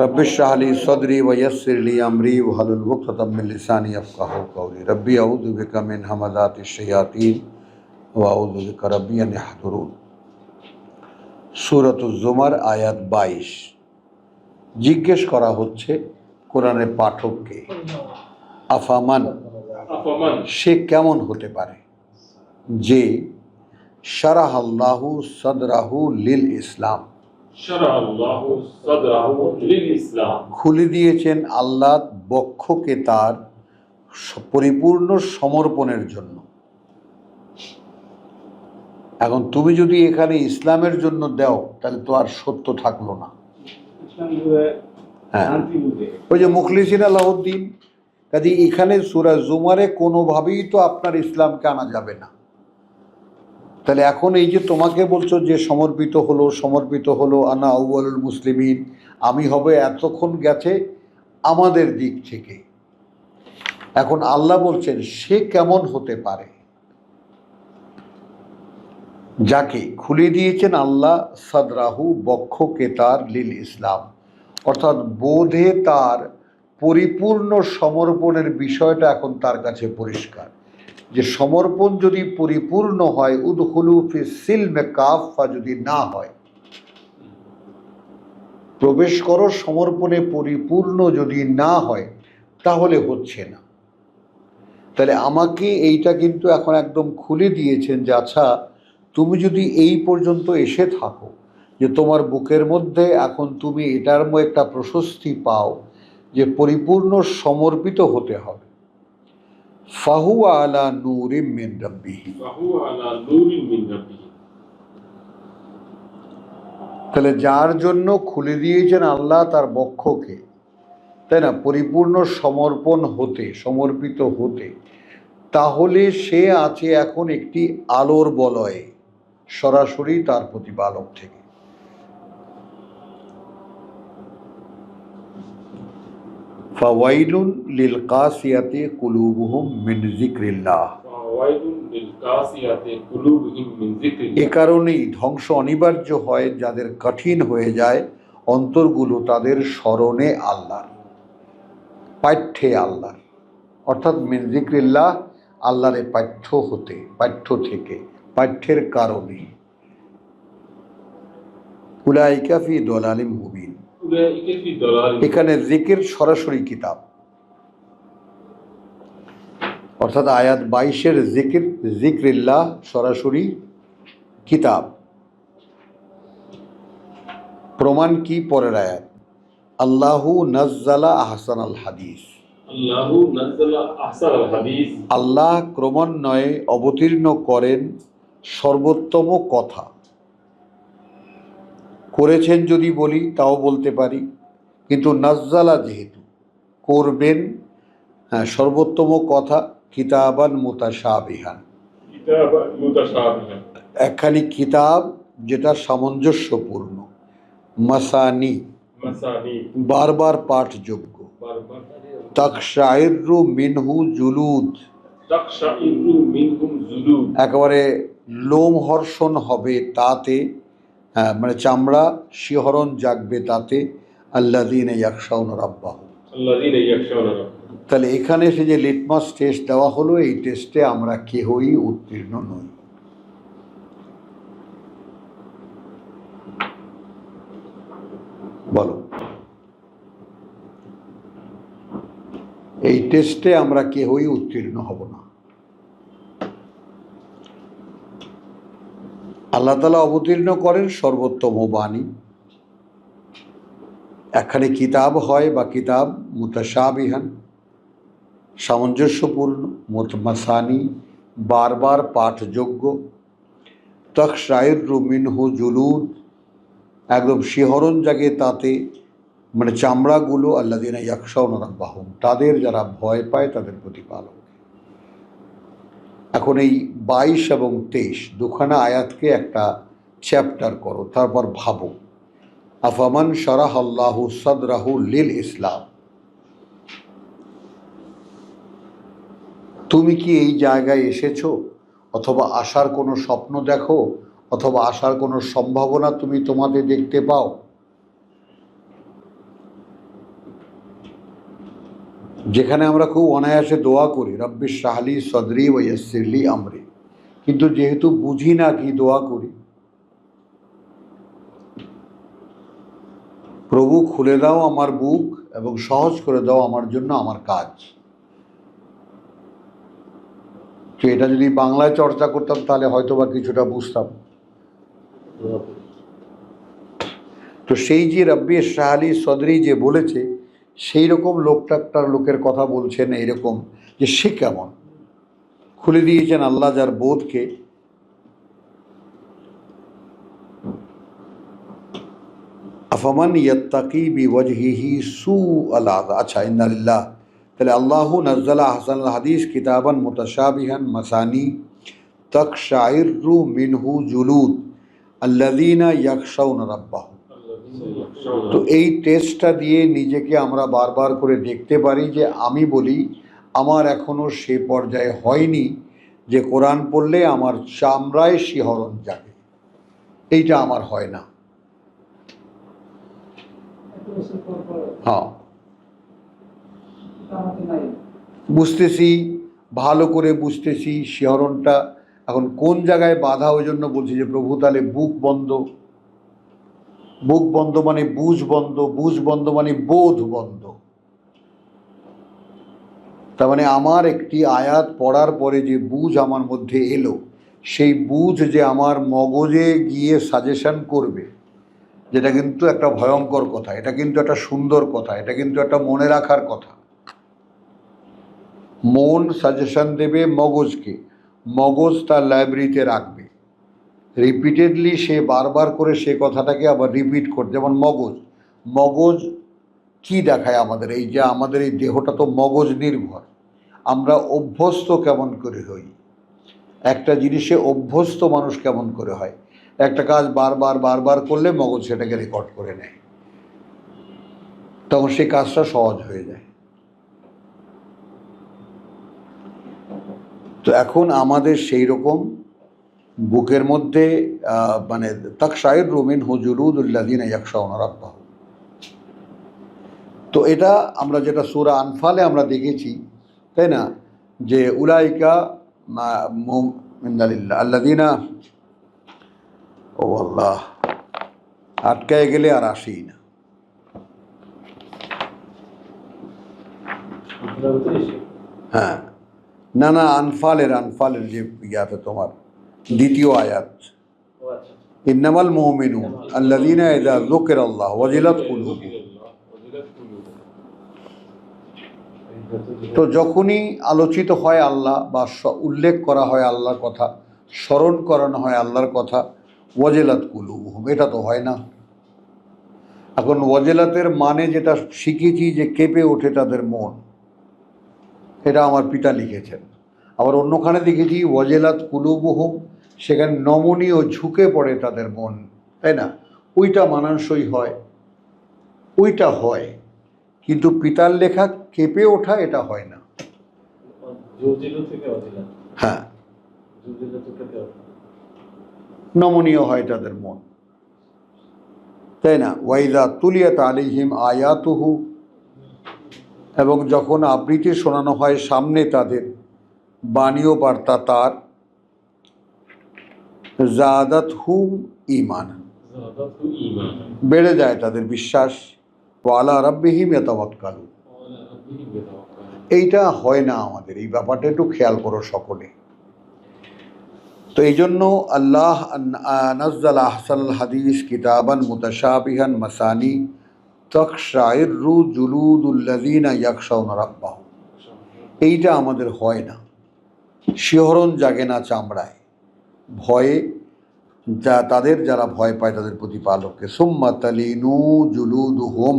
Rabbi इश्रह ली सदरी व यस्सिर ली अमरी वहलुल उक़दतम मिन लिसानी यफ़क़हू क़ौली रब्बी अऊज़ु बिका मिन हमाज़ातिश शयातीन व अऊज़ु बिका रब्बी अन यहज़ुरून। सूरতুজ जुमर आयात 22। জিজ্ঞেস করা হচ্ছে কোরআনের পাঠককে, আফামান, সে কেমন হতে পারে যে শারাহাল্লাহু সাদরাহু লিল ইসলাম, খুলে দিয়েছেন আল্লাহ বক্ষকে তার পরিপূর্ণ সমর্পণের জন্য। এখন তুমি যদি এখানে ইসলামের জন্য দাও তাহলে তো আর সত্য থাকলো না। হ্যাঁ, ওই যে মুখলিসিন আলাউদ্দিন, কাজে এখানে সূরা জুমারে কোনোভাবেই তো আপনার ইসলামকে আনা যাবে না। তাহলে এখন এই যে তোমাকে বলছো যে সমর্পিত হলো আনা আউয়ালুল মুসলিমিন, আমি হবে, এতক্ষণ গেছে আমাদের দিক থেকে। এখন আল্লাহ বলছেন সে কেমন হতে পারে যাকে খুলে দিয়েছেন আল্লাহ সাদরাহু বক্ষকে তার লিল ইসলাম, অর্থাৎ বোধে তার পরিপূর্ণ সমর্পণের বিষয়টা এখন তার কাছে পরিষ্কার। যে সমর্পণ যদি পরিপূর্ণ হয়, উদখুলু ফিস সিলমে কাফা যদি না হয়, প্রবেশ করো সমর্পণে পরিপূর্ণ যদি না হয়, তাহলে হচ্ছে না। তাহলে আমাকে এইটা কিন্তু এখন একদম খুলে দিয়েছেন যে আচ্ছা, তুমি যদি এই পর্যন্ত এসে থাকো যে তোমার বুকের মধ্যে এখন তুমি এটার একটা প্রশস্তি পাও যে পরিপূর্ণ সমর্পিত হতে হবে, ফাহুয়া আলা নূরিম মিন রাব্বিহি, তাহলে যার জন্য খুলে দিয়েছেন আল্লাহ তার বক্ষকে, তাই না, পরিপূর্ণ সমর্পিত হতে, তাহলে সে আছে এখন একটি আলোর বলয়ে, সরাসরি তার প্রতিপালক থেকে। ফাওয়াইলুন লিল কাসিয়াতি কুলুবুহুম মিন যিকরিল্লাহ, এ কারণেই ধ্বংস অনিবার্য হয় যাদের কঠিন হয়ে যায় অন্তরগুলো তাদের স্মরণে আল্লাহর, পাঠ্যে আল্লাহর, অর্থাৎ মিন যিকরিল্লাহ, আল্লাহরে পাঠ্য থেকে, পাঠ্যের কারণে। উলাইকা ফি দালালিম মুবিন, এখানে জিকির সরাসরি কিতাব, অর্থাৎ আয়াত 22-এর যিকরিল্লাহ সরাসরি কিতাব। প্রমাণ কি? পরের আয়াত, আল্লাহু নাজ্জালা আহসানাল হাদিস, আল্লাহ ক্রমান্বয়ে অবতীর্ণ করেন সর্বোত্তম কথা। করেছেন যদি বলি তাও বলতে পারি, কিন্তু নাজ্জালা যেহেতু করবেন, হ্যাঁ, সর্বোত্তম কথা। কিতাবান মুতাশাবিহান, একখানি কিতাব যেটা সামঞ্জস্যপূর্ণ। মাসানি, বারবার পাঠযোগ্য। তাকশাইরু মিনহু জুলুদ, একেবারে লোমহর্ষণ হবে তাতে, হ্যাঁ, মানে চামড়া শিহরণ জাগবে তাতে। আল্লাযীনা ইয়াখশাউনা রাব্বাহুম, তাহলে এখানে সে যে লিটমাস টেস্ট দেওয়া হলো, এই টেস্টে আমরা কেহই উত্তীর্ণ নই। বলো, এই টেস্টে আমরা কেহই উত্তীর্ণ হব না। আল্লাহ তাআলা অবতীর্ণ করেন সর্বোত্তম বাণী। একখানে কিতাব হয় বা কিতাব মুতাশাবিহান, সামঞ্জস্যপূর্ণ। মাসানি, বারবার পাঠযোগ্য। তাকশাইরু মিনহু জুলুদ, একদম শিহরণ জাগে তাতে, মানে চামড়াগুলো। আল্লাযীনা ইয়াখশাউনা রাব্বাহুম, তাদের যারা ভয় পায় তাদের প্রতিপালক। এখন এই 22 এবং 23 দুখানা আয়াতকে একটা চ্যাপ্টার করো, তারপর ভাবো আফামান শারাহাল্লাহু সাদরাহু লিল ইসলাম, তুমি কি এই জায়গায় এসেছো, অথবা আসার কোনো স্বপ্ন দেখো, অথবা আসার কোনো সম্ভাবনা তুমি তোমাদের দেখতে পাও? যেখানে আমরা খুব অনায়াসে দোয়া করি রব্বি শাহলি সদরি ওয়া ইয়াসসিরলি আমরি, কিন্তু যেহেতু বুঝি না কি দোয়া করি, প্রভু খুলে দাও আমার বুক এবং সহজ করে দাও আমার জন্য আমার কাজ। তো এটা যদি বাংলায় চর্চা করতাম তাহলে হয়তো বা কিছুটা বুঝতাম। তো সেই যে রব্বি শাহলি সদরি যে বলেছে, সেই রকম একটা লোকের কথা বলছেন এইরকম, যে সে কেমন খুলে দিয়েছেন আল্লাহ যার বোধকে। আফামান ইয়াত্তাকি বিওয়াজহিহি সুআল আযাব। আচ্ছা, ইন্না লিল্লাহ। তাহলে আল্লাহু নাজ্জালা আহসানাল হাদিস কিতাবান মুতাশাবিহান মাসানি তাকশাইরু মিনহু জুলুদ আল্লাযীনা ইয়াখশাউনা রাব্বাহুম। তো এই টেস্টটা দিয়ে নিজেকে আমরা বারবার করে দেখতে পারি যে আমি বলি আমার এখনো সে পর্যায়ে হয়নি যে কোরআন পড়লে আমার চামড়ায় শিহরণ জাগে, এইটা আমার হয় না। হ্যাঁ, বুঝতেছি, ভালো করে বুঝতেছি শিহরণটা এখন কোন জায়গায় বাধা, ওই জন্য বলছি যে প্রভু তাহলে বুক বন্ধ। বুক বন্ধ মানে বুঝ বন্ধ, বুঝ বন্ধ মানে বোধ বন্ধ। তার মানে আমার একটি আয়াত পড়ার পরে যে বুঝ আমার মধ্যে এলো, সেই বুঝ যে আমার মগজে গিয়ে সাজেশন করবে, যেটা কিন্তু একটা ভয়ঙ্কর কথা, এটা কিন্তু একটা সুন্দর কথা, এটা কিন্তু একটা মনে রাখার কথা। মন সাজেশন দেবে মগজকে, মগজ তার লাইব্রেরিতে রাখবে, রিপিটেডলি সে বারবার করে সে কথাটাকে আবার রিপিট করবে। যেমন মগজ কি দেখায় আমাদের, এই যে আমাদের এই দেহটা তো মগজ নির্ভর। আমরা অভ্যস্ত কেমন করে হই, একটা জিনিসে অভ্যস্ত মানুষ কেমন করে হয়, একটা কাজ বারবার করলে মগজ সেটাকে রেকর্ড করে নেয়, তখন সেই কাজটা সহজ হয়ে যায়। তো এখন আমাদের সেই রকম বুকের মধ্যে মানে তাকশাইরু মিনহু জুলুদুল্লাযীনা ইয়াখশাউনা রাব্বাহুম। তো এটা আমরা যেটা সূরা আনফালে আমরা দেখেছি, তাই না, যে উলাইকা মুমিনুল্লাহ আল্লাযীনা, ও আল্লাহ আটকায় গেলে আর আসেই না। হ্যাঁ, না আনফালের যে ইয়াতে তোমার দ্বিতীয় আয়াত, ইন্নামাল মুমিনুন আল্লাযীনা ইযা যুকিরাল্লাহ ওয়াজিলাত কুলুবুহুম। তো যখনই আলোচিত হয় আল্লাহ বা উল্লেখ করা হয় আল্লাহর কথা, স্মরণ করানো হয় আল্লাহর কথা, ওয়াজিলাত কুলুবুহুম, এটা তো হয় না। এখন ওয়াজিলাতের মানে যেটা শিখেছি যে কেঁপে ওঠে তাদের মন, এটা আমার পিতা লিখেছেন। আবার অন্যখানে দেখেছি ওয়াজিলাত কুলুবুহুম, সেখানে নমনীয় ঝুঁকে পড়ে তাদের মন, তাই না, ওইটা মানানসই হয়, ওইটা হয়, কিন্তু পিতার লেখা কেঁপে ওঠা এটা হয় না। হ্যাঁ, নমনীয় হয় তাদের মন, তাই না। ওয়াইদা তুলিয়াত আলাইহিম আয়াতুহু, এবং যখন আবৃত্তি শোনানো হয় সামনে তাদের বাণী ও বার্তা তার, জাদাতহুম ঈমান, বেড়ে যায় তাদের বিশ্বাস, ওয়া আলা রাব্বিহিম ইয়াতাওয়াক্কালুন। এইটা হয় না আমাদের, এই ব্যাপারটা একটু খেয়াল করো সকলে। তো এই জন্য আল্লাহ নাজ্জালা আহসানাল হাদিস কিতাবান মুতাশাবিহান মাসানি তাকশাইরু জুলুদুল্লাযীনা ইয়াখশাউনা রাব্বাহুম, এইটা আমাদের হয় না, শিহরণ জাগে না চামড়ায় ভয়ে, যা তাদের যারা ভয় পায় তাদের প্রতিপালককে। সুম্মা তালিনু জুলুদুহুম,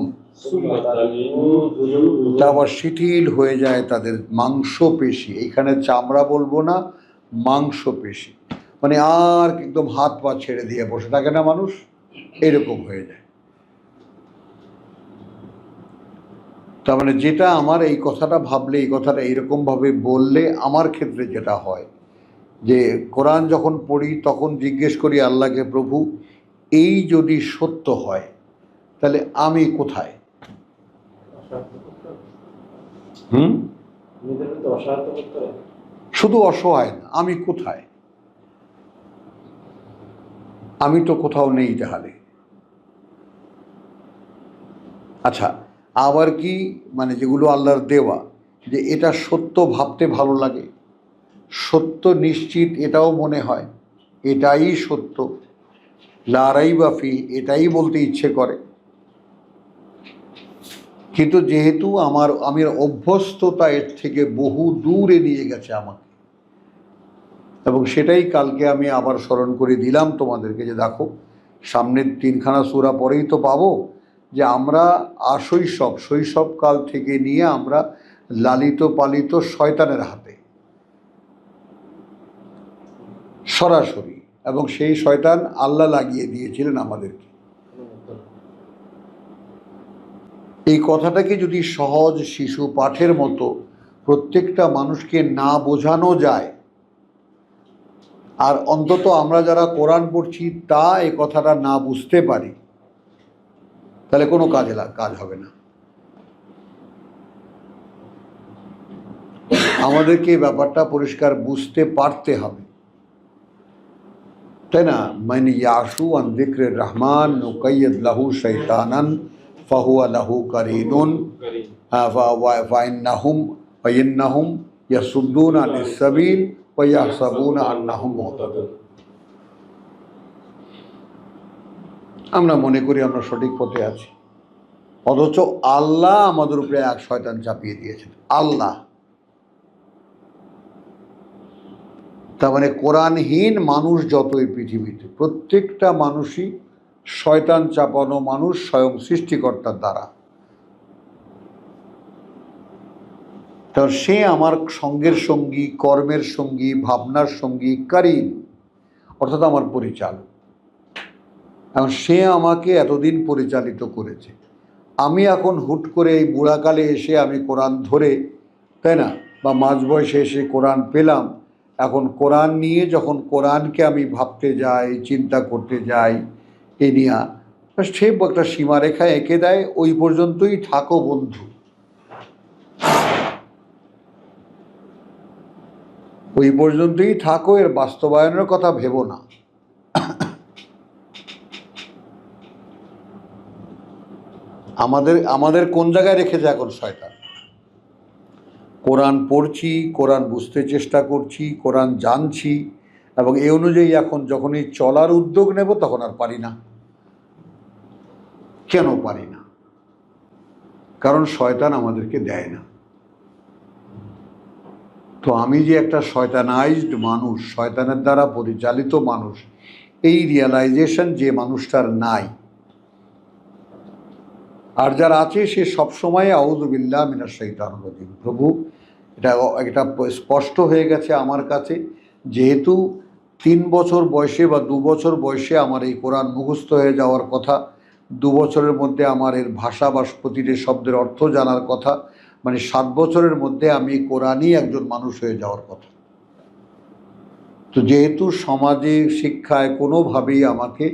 তারপর শিথিল হয়ে যায় তাদের মাংসপেশি, এখানে চামড়া বলবো না, মাংসপেশি, মানে আর একদম হাত পা ছেড়ে দিয়ে বসে থাকে না মানুষ, এরকম হয়ে যায়। তার মানে যেটা আমার এই কথাটা ভাবলে, এই কথাটা এইরকমভাবে বললে আমার ক্ষেত্রে যেটা হয়, যে কোরআন যখন পড়ি তখন জিজ্ঞেস করি আল্লাহকে, প্রভু এই যদি সত্য হয় তাহলে আমি কোথায়? হুম, নিজেদের প্রতি অসহায়তা বোধ করে? শুধু অসহায় না, আমি কোথায়? আমি তো কোথাও নেই তাহলে। আচ্ছা, আবার কি মানে যেগুলো আল্লাহর দেওয়া, যে এটা সত্য ভাবতে ভালো লাগে, সত্য নিশ্চিত এটাও মনে হয়, এটাই সত্য, লা রাইবা ফি, এটাই বলতে ইচ্ছে করে। কিন্তু যেহেতু আমি অভ্যস্ততা এর থেকে বহু দূরে নিয়ে গেছে আমাকে, এবং সেটাই কালকে আমি আবার স্মরণ করে দিলাম তোমাদেরকে, যে দেখো সামনের 3খানা সূরা পরেই তো পাবো যে আমরা শৈশবকাল থেকে নিয়ে আমরা লালিত পালিত শয়তানের হাতে সরাসরি, এবং সেই শয়তান আল্লাহ লাগিয়ে দিয়েছিলেন আমাদেরকে। এই কথাটাকে যদি সহজ শিশু পাঠের মতো প্রত্যেকটা মানুষকে না বোঝানো যায়, আর অন্তত আমরা যারা কোরআন পড়ছি তা এই কথাটা না বুঝতে পারি, তাহলে কোনো কাজ হবে না। আমাদেরকে এই ব্যাপারটা পরিষ্কার বুঝতে পারতে হবে, তাই না? মান ইয়াশু আন যিকরির রহমান নুকাইয়িদ লাহু শাইতানান ফাহুয়া লাহু কারিনুন ফাইন্নাহুম ইয়াসুদ্দুনা আনিস সাবিল ওয়া ইয়াহসাবুনা আন্নাহুম মুহতাদুন। আমরা মনে করি আমরা সঠিক পথে আছি, অথচ আল্লাহ আমাদের উপরে এক শয়তান চাপিয়ে দিয়েছেন। আল্লাহ, তার মানে কোরআনহীন মানুষ যত এই পৃথিবীতে, প্রত্যেকটা মানুষই শয়তান চাপানো মানুষ স্বয়ং সৃষ্টিকর্তার দ্বারা। কারণ সে আমার সঙ্গের সঙ্গী, কর্মের সঙ্গী, ভাবনার সঙ্গী কারিন, অর্থাৎ আমার পরিচালক। এবং সে আমাকে এতদিন পরিচালিত করেছে। আমি এখন হুট করে এই বুড়াকালে এসে আমি কোরআন ধরে, তাই না, বা মাঝ বয়সে এসে কোরআন পেলাম, এখন কোরআন নিয়ে যখন কোরআনকে আমি ভাবতে যাই, চিন্তা করতে যাই, এ নিয়ে সে একটা সীমারেখা এঁকে দেয়, ওই পর্যন্তই থাকো বন্ধু, ওই পর্যন্তই থাকো, এর বাস্তবায়নের কথা ভেবো না। আমাদের কোন জায়গায় রেখেছে এখন শয়তান? কোরআন পড়ছি, কোরআন বুঝতে চেষ্টা করছি, কোরআন জানছি, এবং এই অনুযায়ী এখন যখনই চলার উদ্যোগ নেব তখন আর পারি না। কেন পারি না? কারণ শয়তান আমাদেরকে দেয় না। তো আমি যে একটা শয়তানাইজড মানুষ, শয়তানের দ্বারা পরিচালিত মানুষ, এই রিয়েলাইজেশন যে মানুষটার নাই, আর যার আছে সে সবসময় আউযু বিল্লাহি মিনাশ শাইতানির রাজিম। প্রভু, এটা স্পষ্ট হয়ে গেছে আমার কাছে, যেহেতু 3 বছর বয়সে বা 2 বছর বয়সে আমার এই কোরআন মুখস্থ হয়ে যাওয়ার কথা, 2 বছরের মধ্যে আমার এর ভাষা বা প্রতিটি শব্দের অর্থ জানার কথা, মানে 7 বছরের মধ্যে আমি কোরআনই একজন মানুষ হয়ে যাওয়ার কথা। তো যেহেতু সমাজে শিক্ষায় কোনোভাবেই আমাকে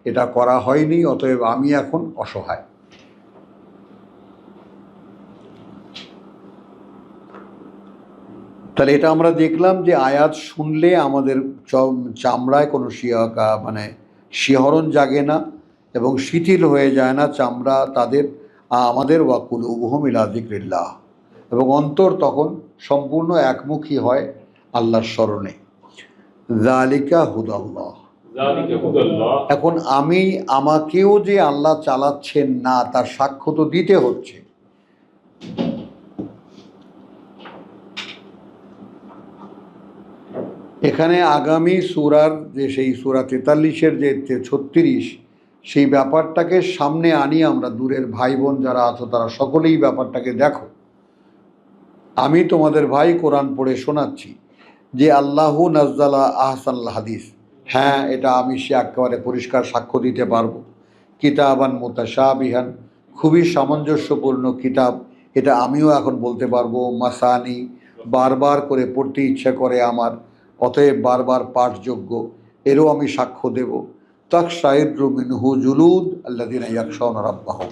এটা করা হয়নি, অতএব আমি এখন অসহায়। তাহলে এটা আমরা দেখলাম যে আয়াত শুনলে আমাদের চামড়ায় কোনো শিহরণ জাগে না এবং শিথিল হয়ে যায় না চামড়া তাদের, আমাদের ওয়াকুলুবুহুম ইলা যিকরিল্লাহ, এবং অন্তর তখন সম্পূর্ণ একমুখী হয় আল্লাহর স্মরণে। যালিকা হুদাল্লাহ। এখন আমাকেও যে আল্লাহ চালাচ্ছেন না তার সাক্ষ্য তো দিতে হচ্ছে। এখানে আগামী সূরার যে সেই সূরা 43-এর যে 36, সেই ব্যাপারটাকে সামনে আনি আমরা। দূরের ভাই বোন যারা আছো তারা সকলেই ব্যাপারটাকে দেখো। আমি তোমাদের ভাই কোরআন পড়ে শোনাচ্ছি যে আল্লাহু নাজ্জালা আহসানুল হাদিস। হ্যাঁ, এটা আমি সে একেবারে পরিষ্কার সাক্ষ্য দিতে পারবো। কিতাবান মুতাশাবিহান, খুবই সামঞ্জস্যপূর্ণ কিতাব, এটা আমিও এখন বলতে পারবো। মাসানি, বারবার করে পড়তে ইচ্ছা করে আমার, অতএব বারবার পাঠযোগ্য, এরও আমি সাক্ষ্য দেব। তাকশাইরু মিনহু জুলুদ আল্লাযিনা ইয়াখশাউনা রাব্বাহুম।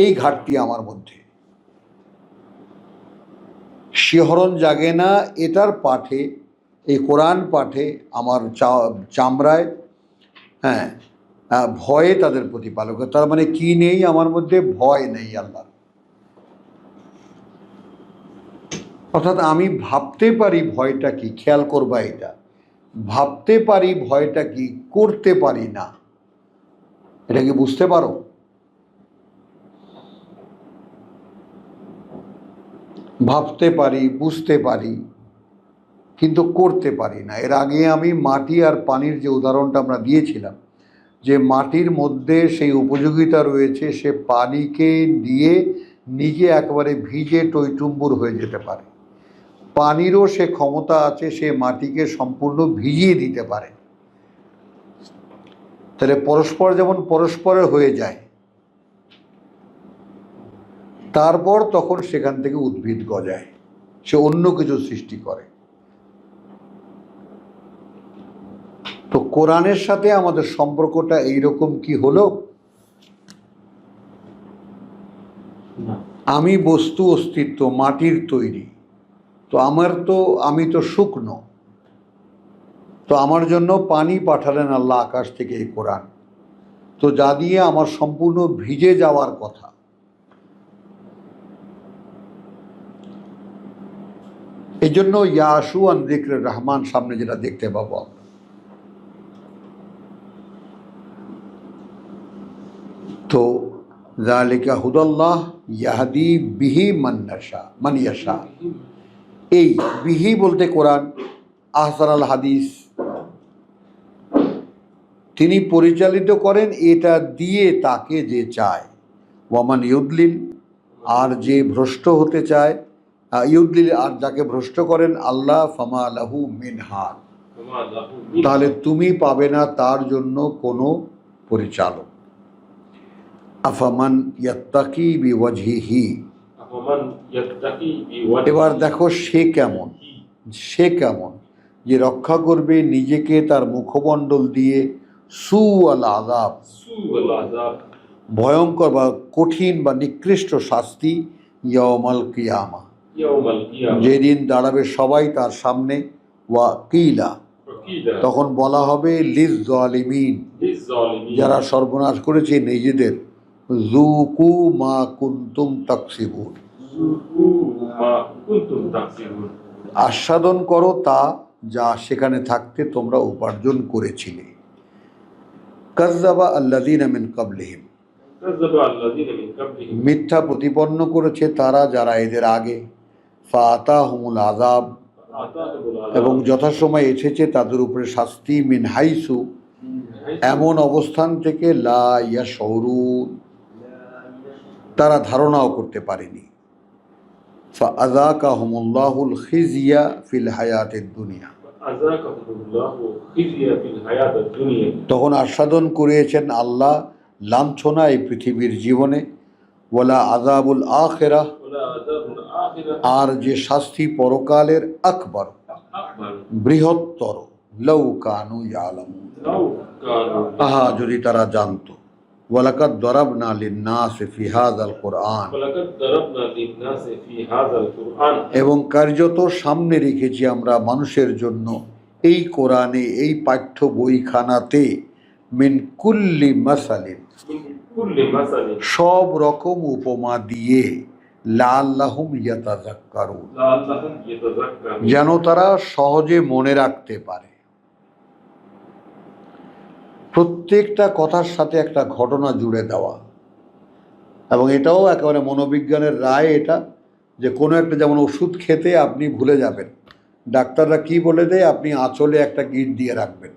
এই ঘাটতি আমার মধ্যে, শিহরণ জাগে না এটার পাঠে, এই কোরআন পাঠে আমার চামড়ায়, হ্যাঁ, ভয়ে তাদের প্রতিপালক। তার মানে কি নেই আমার মধ্যে? ভয় নেই আল্লাহ। অর্থাৎ আমি ভাবতে পারি ভয়টা কি, খেয়াল করবা এটা, ভাবতে পারি ভয়টা কি, করতে পারি না। এটা কি বুঝতে পারো? ভাবতে পারি, বুঝতে পারি, কিন্তু করতে পারি না। এর আগে আমি মাটি আর পানির যে উদাহরণটা আমরা দিয়েছিলাম, যে মাটির মধ্যে সেই উপযোগিতা রয়েছে, সে পানিকে দিয়ে নিজে একেবারে ভিজে টইটুম্বুর হয়ে যেতে পারে। পানিরও সে ক্ষমতা আছে, সে মাটিকে সম্পূর্ণ ভিজিয়ে দিতে পারে। তাহলে পরস্পর যেমন পরস্পরের হয়ে যায়, তারপর তখন সেখান থেকে উদ্ভিদ গজায়, সে অন্য কিছু সৃষ্টি করে। তো কোরআনের সাথে আমাদের সম্পর্কটা এইরকম কি হলো? আমি বস্তু, অস্তিত্ব মাটির তৈরি, তো আমি তো শুকনো, তো আমার জন্য পানি পাঠালেন আল্লাহ আকাশ থেকে এই কোরআন, তো যা দিয়ে আমার সম্পূর্ণ ভিজে যাওয়ার কথা। এই জন্য ইয়াসু আন যিকরির রহমান সামনে যেটা দেখতে পাবো আমরা, তো যালিকা হুদাল্লাহ ইয়াহদি বিহি মান ইয়াশা। এই বিহি বলতে কোরআন, আহসান আল হাদিস, তিনি পরিচালিত করেন এটা দিয়ে তাকে যে চায়। ওয়ামান ইউদলিল, আর যে ভ্রষ্ট হতে চায়, ইউদলিল, আর যাকে ভ্রষ্ট করেন আল্লাহ, ফামা লাহু মিন হাদ, তাহলে তুমি পাবে না তার জন্য কোনো পরিচালক। আফামান ইয়াত্তাকি বিওয়াজহিহি, এবার দেখো সে কেমন, সে কেমন যে রক্ষা করবে নিজেকে তার মুখমণ্ডল দিয়ে সু আল আযাব, ভয়ঙ্কর বা কঠিন বা নিকৃষ্ট শাস্তি, ইয়াউমাল কিয়ামা, যেদিন দাঁড়াবে সবাই তার সামনে, ওয়া কিলা, তখন বলা হবে লিজ জালিমিন, যারা সর্বনাশ করেছে নিজেদের, যুকু মা কুনতুম তাকসিবুন, আস্বাদন করো তা যা সেখানে থাকতে তোমরা উপার্জন করেছিলে। কাযযাবা আল্লাযীনা মিন ক্বাবলিহিম, মিথ্যা প্রতিপন্ন করেছে তারা যারা এদের আগে। ফাআতাহুমুল আযাব, এবং যথাসময় এসেছে তাদের উপরে শাস্তি। মিন হাইসু, এমন অবস্থান থেকে, লা ইয়াশউরুন, তারা ধারণাও করতে পারেনি। ফাআযাকাহুমুল্লাহুল খিজিয়া ফিল হায়াতিদ দুনিয়া, তখন আস্বাদন করিয়েছেন আল্লাহ লাঞ্ছনা এই পৃথিবীর জীবনে। ওয়ালা আযাবুল আখিরাহ, আর যে শাস্তি পরকালের, আকবার, বৃহত্তর। লাউ কানু ইয়ালামুন, আহা যদি তারা জানতো। ওয়ালাকাদ দারাবনা লিন-নাসি ফি হাযাল কুরআন, এবং কার্যত সামনে রেখেছি আমরা মানুষের জন্য এই কোরআনে, এই পাঠ্য বইখানাতে, মিন কুল্লি মাসালিন, সব রকম উপমা দিয়ে, লাআল্লাহুম ইয়াতাযাক্কারুন, যেন তারা সহজে মনে রাখতে পারে। প্রত্যেকটা কথার সাথে একটা ঘটনা জুড়ে দেওয়া, এবং এটাও একেবারে মনোবিজ্ঞানের রায় এটা, যে কোনো একটা, যেমন ওষুধ খেতে আপনি ভুলে যাবেন, ডাক্তাররা কি বলে দেয়, আপনি আঁচলে একটা গিট দিয়ে রাখবেন।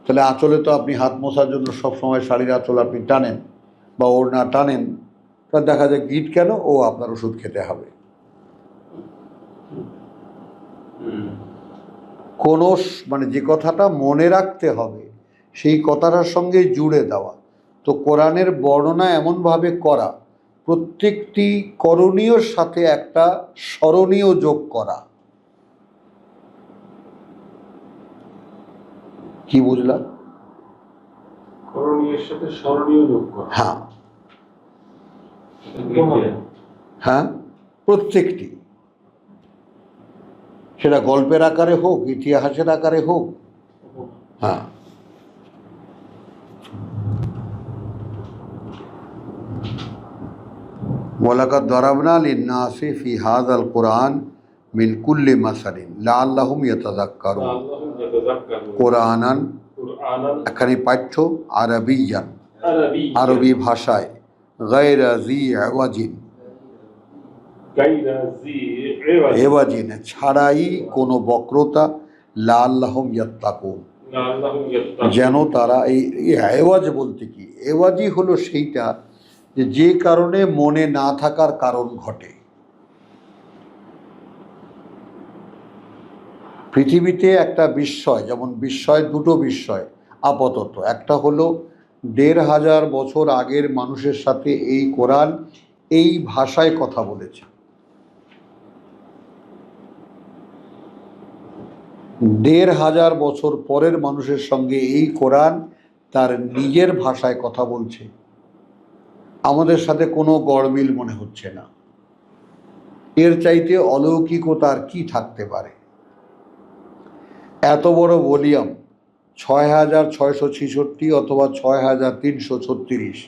তাহলে আঁচলে তো আপনি হাত মোছার জন্য সবসময় শাড়ির আঁচল আপনি টানেন বা ওড়না টানেন, তা দেখা যায় গিট কেন, ও আপনার ওষুধ খেতে হবে। কোনো মানে যে কথাটা মনে রাখতে হবে সেই কথাটার সঙ্গে জুড়ে দেওয়া। তো কোরআনের বর্ণনা এমনভাবে করা, প্রত্যেকটি করণীয়র সাথে একটা স্মরণীয় যোগ করা। কি বুঝলাম? করণীয়ের সাথে স্মরণীয় যোগ করা। হ্যাঁ হ্যাঁ, প্রত্যেকটি সেটা গল্পের আকারে হোক, ইতিহাসের আকারে হোক। হ্যাঁ, ওয়ালাকাদ দারাবনা লিন্নাসি ফি হাযাল কুরআন মিন কুল্লি মাসালিন লাআল্লাহুম ইয়াতাযাক্কারুন। আল্লাহুম ইয়াতাযাক্কারুন। কোরআনান কুরআনান এখানে পাঠ্য আরবিয়ান, আরাবিয়্যান আরবি ভাষায়, গায়রা জি ইওয়াজিন, গায়রা জি ইওয়াজ, এওয়াজিন ছাড়াই কোনো বক্রতা, লাআল্লাহুম ইয়াত্তাকুন আল্লাহুম ইয়াত্তাকুন। যেন তারা এই এওয়াজ বলতে কি, এওয়াজই হলো সেইটা যে কারণে মনে না থাকার কারণ ঘটে। পৃথিবীতে একটা বিস্ময়, যেমন বিস্ময়, দুটো বিস্ময় আপাতত। একটা হলো ১৫০০ বছর আগের মানুষের সাথে এই কোরআন এই ভাষায় কথা বলেছে। ১৫০০ বছর পরের মানুষের সঙ্গে এই কোরআন তার নিজের ভাষায় কথা বলছে। আমাদের সাথে কোনো গড়মিল মনে হচ্ছে না। এর চাইতে অলৌকিকতা আর কি থাকতে পারে? এত বড় ভলিউম, ৬৬৬৬ অথবা ৬৩৩৬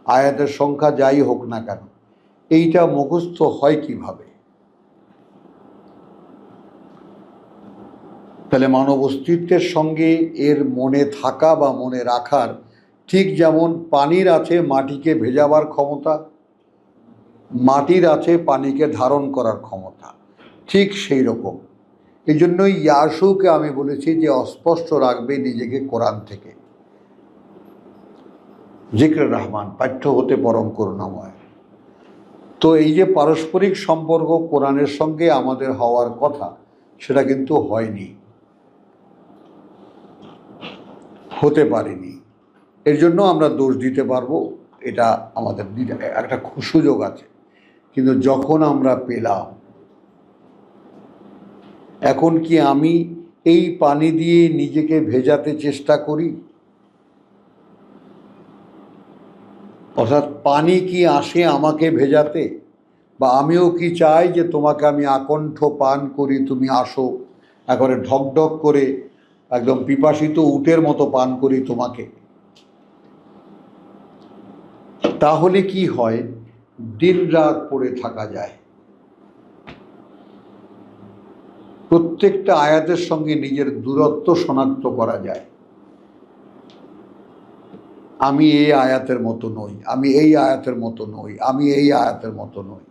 আয়াতের সংখ্যা যাই হোক না কেন, এইটা মুখস্থ হয় কিভাবে? তাহলে মানব অস্তিত্বের সঙ্গে এর মনে থাকা বা মনে রাখার, ঠিক যেমন পানির আছে মাটিকে ভেজাবার ক্ষমতা, মাটির আছে পানিকে ধারণ করার ক্ষমতা, ঠিক সেই রকম। এই জন্যই ইয়াসুকে আমি বলেছি যে অস্পষ্ট রাখবে নিজেকে কোরআন থেকে। জিক্রে রহমান পাঠ্য হতে পরম করুণাময়। তো এই যে পারস্পরিক সম্পর্ক কোরআনের সঙ্গে আমাদের হওয়ার কথা, সেটা কিন্তু হয়নি, হতে পারেনি। এর জন্য আমরা দোষ দিতে পারবো, এটা আমাদের একটা সুযোগ আছে। কিন্তু যখন আমরা পেলাম, এখন কি আমি এই পানি দিয়ে নিজেকে ভেজাতে চেষ্টা করি? অর্থাৎ পানি কি আসে আমাকে ভেজাতে? বা আমিও কি চাই যে তোমাকে আমি আকণ্ঠ পান করি, তুমি আসো, একবারে ঢকঢক করে একদম পিপাসিত উটের মতো পান করি তোমাকে? তাহলে কি হয়? দিন রাত পড়ে থাকা যায়। প্রত্যেকটা আয়াতের সঙ্গে নিজের দূরত্ব শনাক্ত করা যায়। আমি এই আয়াতের মতো নই, আমি এই আয়াতের মতো নই, আমি এই আয়াতের মতো নই।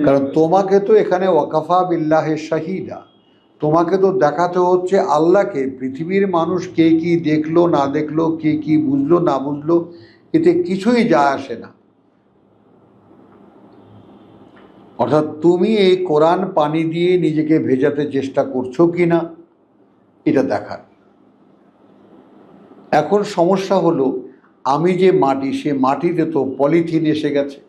কারণ তোমাকে তো এখানে ওয়াকাফা বিল্লাহে শাহিদা, তোমাকে তো দেখাতে হচ্ছে আল্লাহকে। পৃথিবীর মানুষ কে কি দেখলো না দেখলো, কে কি বুঝলো না বুঝলো, এতে কিছুই যায় আসে না। অর্থাৎ তুমি এই কোরআন পানি দিয়ে নিজেকে ভেজাতে চেষ্টা করছো কি না, এটা দেখার। এখন সমস্যা হলো, আমি যে মাটি, সে মাটিতে তো পলিথিন এসে গেছে।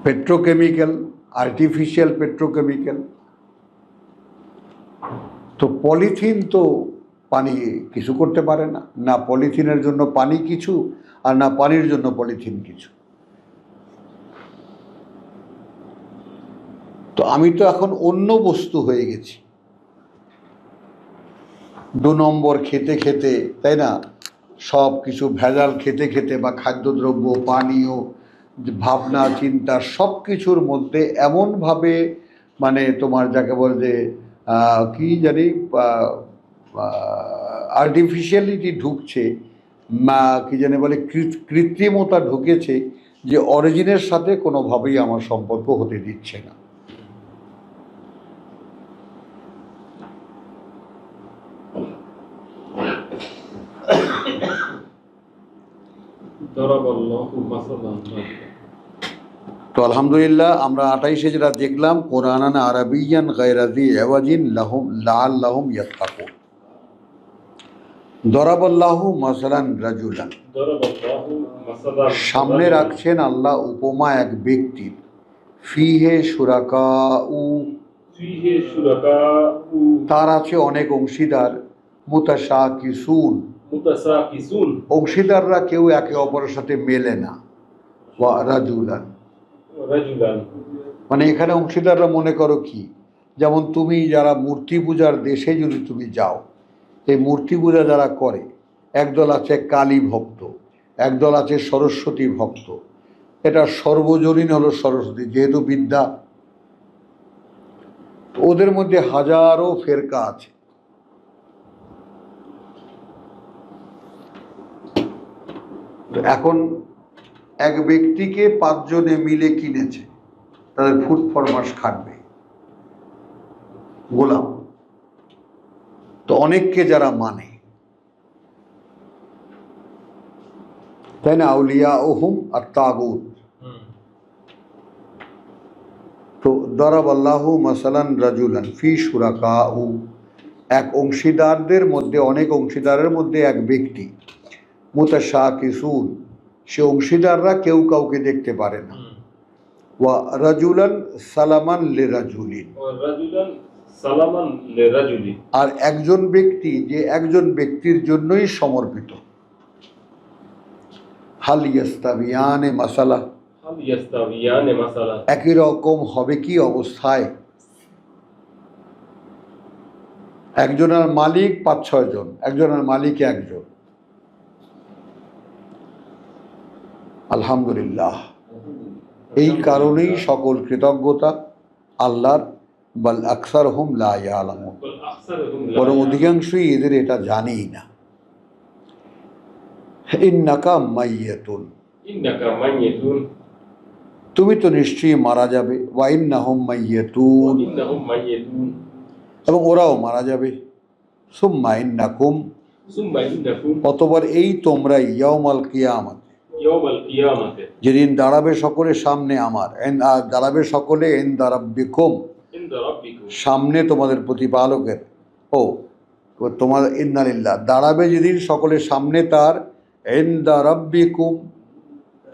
Petrochemical, artificial petrochemical. তো পলিথিন তো পানি কিছু করতে পারে না, না পলিথিনের জন্য পানি কিছু, আর না পানির জন্য পলিথিন কিছু। তো আমি তো এখন অন্য বস্তু হয়ে গেছি। ২ নম্বর খেতে খেতে, তাই না, সব কিছু ভেজাল খেতে খেতে, বা খাদ্যদ্রব্য, পানীয়, ভাবনা চিন্তা, সব কিছুর মধ্যে এমনভাবে মানে তোমার যাকে বলে যে কি জানি আর্টিফিশিয়ালিটি ঢুকছে, কি জানি বলে কৃত্রিমতা ঢুকেছে, যে অরিজিনের সাথে কোনোভাবেই আমার সম্পর্ক হতে দিচ্ছে না। দরাবাল্লাহু মাসালান। তো আলহামদুলিল্লাহ, আমরা ২৮-এ যেটা দেখলাম, কোরআনান আরাবিয়ান গায়রা যি ইওয়াজিন লাআল্লাহুম ইয়াত্তাকুন। দরাবাল্লাহু মাসালান রাজুলান, দরাবাল্লাহু মাসালান, সামনে রাখছেন আল্লাহ উপমা এক ব্যক্তির। ফিহে শুরাকাউ, ফিহি শুরাকাউ, তার আছে অনেক অংশীদার। মুতাশাকিসুন, মুতাসাকিসুন, অংশীদাররা কেউ একে অপরের সাথে মেলে না। ওয়া রাজুলান, রাজুলান, মানে এখানে অংশীদাররা মনে করো কি, যেমন তুমি যারা মূর্তি পূজার দেশে যদি তুমি যাও, এই মূর্তি পূজা যারা করে, একদল আছে কালী ভক্ত, একদল আছে সরস্বতী ভক্ত। এটা সর্বজনীন হলো সরস্বতী, যেহেতু বিদ্যা, তো ওদের মধ্যে হাজারো ফেরকা আছে। তো এখন এক ব্যক্তিকে 5 জনে মিলে কিনেছে, তাদের ফুট ফরমাস খাটবে, গোলাম। তো অনেককে যারা মানে, তাই না, আউলিয়া ওহুম আর তাগুত। তো দরাব আল্লাহু মাসালান রাজুলান ফি শুরাকাউ, এক অংশীদারদের মধ্যে, অনেক অংশীদারের মধ্যে এক ব্যক্তি, মুতাশাকিসুন, সে অংশীদাররা কেউ কাউকে দেখতে পারে না। ওয়া রাজুলান সালামান লিরাজুলিন, রাজুলান সালামান লিরাজুলি, আর একজন ব্যক্তি যে একজন ব্যক্তির জন্যই সমর্পিত। হাল ইয়াস্তাবিয়ানে মাসালা, হাল ইয়াস্তাবিয়ানে মাসালা, একই রকম হবে কি অবস্থায়? একজনের মালিক 5-6 জন, একজনের মালিক একজন। আলহামদুলিল্লাহ, এই কারণেই সকল কৃতজ্ঞতা আল্লাহর। বাল আকসারহুম লা ইয়ালামুন, বল আকসারুহুম লা বরং অধিকাংশই এদের এটা জানেই না। ইন্নাকা মাইয়াতুন, ইন্নাকা মাইয়াতুন, তুমি তো নিশ্চয়ই মারা যাবে। ওয়া ইন্নাহুম মাইয়াতুন, ইন্নাহুম মাইয়াতুন, এবং ওরাও মারা যাবে। সুম্মা ইন্নাকুম, সুম্মা ইন্নাকুম অতঃপর এই তোমরা ইয়াউমাল কিয়ামত, ইয়াওমাল কিয়ামাতে, যেদিন দাঁড়াবে সকলে সামনে আমার, দাঁড়াবে সকলে ইনদা রাব্বিকুম, ইনদা রাব্বিকুম, সামনে তোমাদের প্রতিপালকের। ও তোমার ইন্নালিল্লাহ, দাঁড়াবে যেদিন সকলের সামনে তার, ইনদা রাব্বিকুম,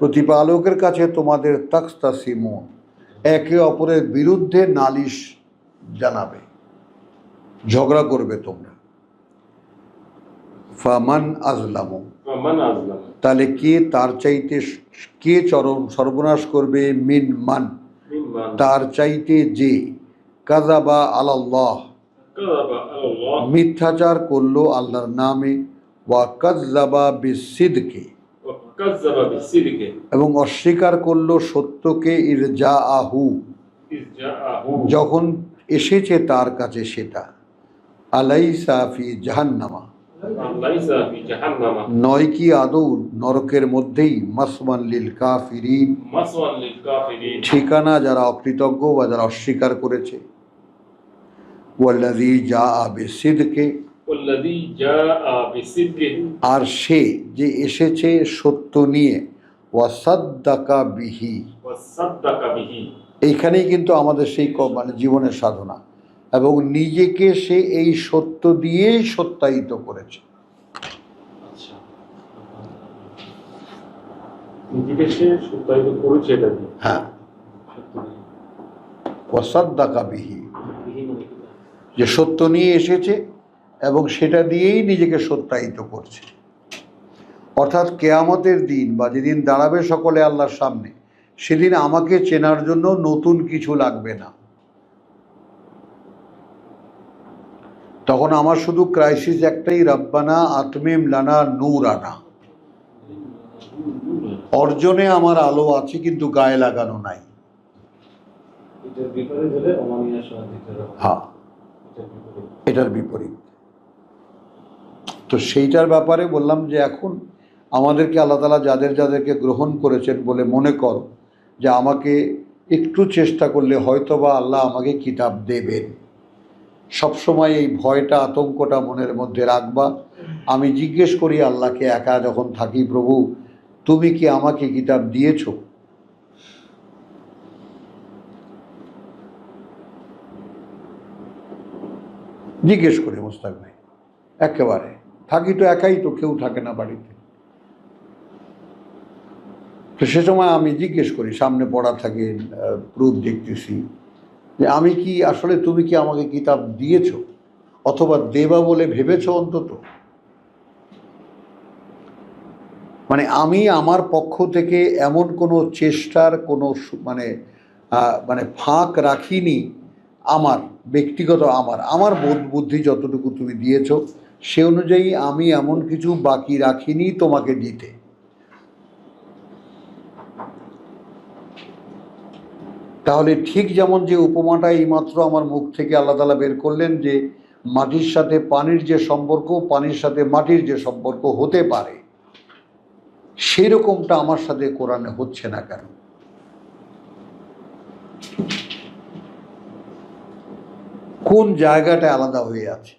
প্রতিপালকের কাছে তোমাদের তাখতাসিমুন, একে অপরের বিরুদ্ধে নালিশ জানাবে, ঝগড়া করবে তোমরা। ফামান আজলামু, ফামান আযলাম, তাহলে কে তার চাইতে, কে চরম সর্বনাশ করবে? মিন মান, মিম্মান তার চাইতে যে কাযাবা আলাল্লাহ, কাযাবা আলাল্লাহ, মিথ্যাচার করলো আল্লাহর নামে, ওয়া কাযযাবা বিসিদকি, ওয়া কাযাবা বিসিদকি, এবং অস্বীকার করলো সত্যকে, ইরজাআহু, ইসজাআহু, যখন এসেছে তার কাছে সেটা। আলাইসা ফি জাহান্নামা, লাইসা ফি জাহান্নামা, নয় কি আদৌ নরকের মধ্যেই, মাসওয়ান লিল কাফিরিন, মাসওয়ান লিল কাফিরিন, ঠিকানা যারা অকৃতজ্ঞ বা যারা অস্বীকার করেছে। ওয়াল্লাযী জাআ বিসিদকি, ওয়াল্লাযী জাআ বিসিদকি, আর সে যে এসেছে সত্য নিয়ে, ওয়াসাদ্দাকা বিহি, ওয়া সাদ্দাকা বিহি, এইখানেই কিন্তু আমাদের সেই মানে জীবনের সাধনা, এবং নিজেকে সে এই সত্য দিয়েই সত্যায়িত করেছে। আচ্ছা, নিজেকে সে সত্যায়িত করেছে, এটা কি? হ্যাঁ, ওয়াসাদ্দাকা বিহি, যে সত্য নিয়ে এসেছে এবং সেটা দিয়েই নিজেকে সত্যায়িত করছে। অর্থাৎ কেয়ামতের দিন বা যেদিন দাঁড়াবে সকলে আল্লাহর সামনে, সেদিন আমাকে চেনার জন্য নতুন কিছু লাগবে না। তখন আমার শুধু ক্রাইসিস একটাই, রব্বানা আতমিম লানা নূরানা, অর্জনে আমার আলো আছে কিন্তু গায়ে লাগানো নাই। এটার বিপরীত হলে অমানিয়া সহাধিকার, হ্যাঁ, এটার বিপরীত। তো সেইটার ব্যাপারে বললাম যে এখন আমাদেরকে আল্লাহ তাআলা যাদের যাদেরকে গ্রহণ করেছেন বলে মনে করো, যে আমাকে একটু চেষ্টা করলে হয়তোবা আল্লাহ আমাকে কিতাব দেবেন। সবসময় এই ভয়টা, আতঙ্কটা মনের মধ্যে রাখবা। আমি জিজ্ঞেস করি আল্লাহকে একা যখন থাকি, প্রভু তুমি কি আমাকে কিতাব দিয়েছো? জিজ্ঞেস করি মোস্তাক ভাই, একেবারে থাকি তো একাই, তো কেউ থাকে না বাড়িতে। তো সে সময় আমি জিজ্ঞেস করি, সামনে পড়া থাকে, প্রুফ দেখতেছি, যে আমি কি আসলে, তুমি কি আমাকে কিতাব দিয়েছো অথবা দেবা বলে ভেবেছো অন্তত? মানে আমি আমার পক্ষ থেকে এমন কোনো চেষ্টার কোনো মানে ফাঁক রাখিনি। আমার ব্যক্তিগত আমার বোধ বুদ্ধি যতটুকু তুমি দিয়েছো সে অনুযায়ী আমি এমন কিছু বাকি রাখিনি তোমাকে দিতে। তাহলে ঠিক যেমন যে উপমাটা এইমাত্র আমার মুখ থেকে আল্লাহ তাআলা বের করলেন যে মাটির সাথে পানির যে সম্পর্ক, পানির সাথে মাটির যে সম্পর্ক হতে পারে, সেরকমটা আমার সাথে কোরআনে হচ্ছে না কেন? কোন জায়গাটা আলাদা হয়ে আছে?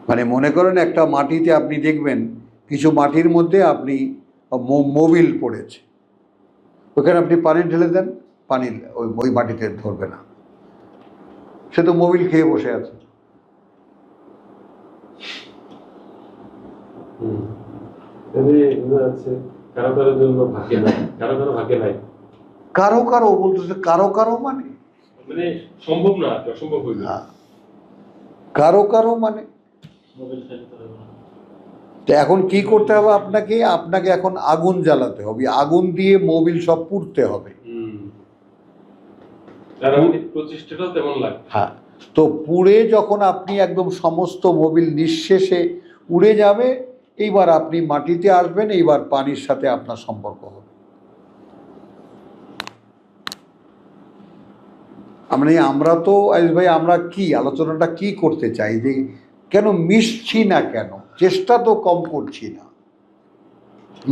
মানে মনে করেন একটা মাটিতে আপনি দেখবেন কিছু মাটির মধ্যে আপনি মোবিল পড়েছে, ওখানে আপনি পানি ঢেলে দেন, পানি ওই মাটিতে ধরবে না, সে তো মোবিল খেয়ে বসে আছে। কারো কারোর জন্য ভাগ্যে নাই, কারো কারো ভাগ্যে নাই। কারো কারো বলতেছে, কারো কারো মানে সম্ভব না, অসম্ভব হইল। কারো কারো মানে তো এখন কি করতে হবে? আপনাকে এখন আগুন জ্বালাতে হবে, আগুন দিয়ে মোবিল সব পুড়তে হবে। প্রচেষ্টাটাও তেমন লাগে। হ্যাঁ, তো পুড়ে যখন আপনি একদম সমস্ত মোবিল নিঃশেষে উড়ে যাবে, এইবার আপনি মাটিতে আসবেন, এইবার পানির সাথে আপনার সম্পর্ক হবে। আমরা তো আইস ভাই, আমরা কি আলোচনাটা কি করতে চাই যে কেন মিশছি না, কেন চেষ্টা তো কম করছি না,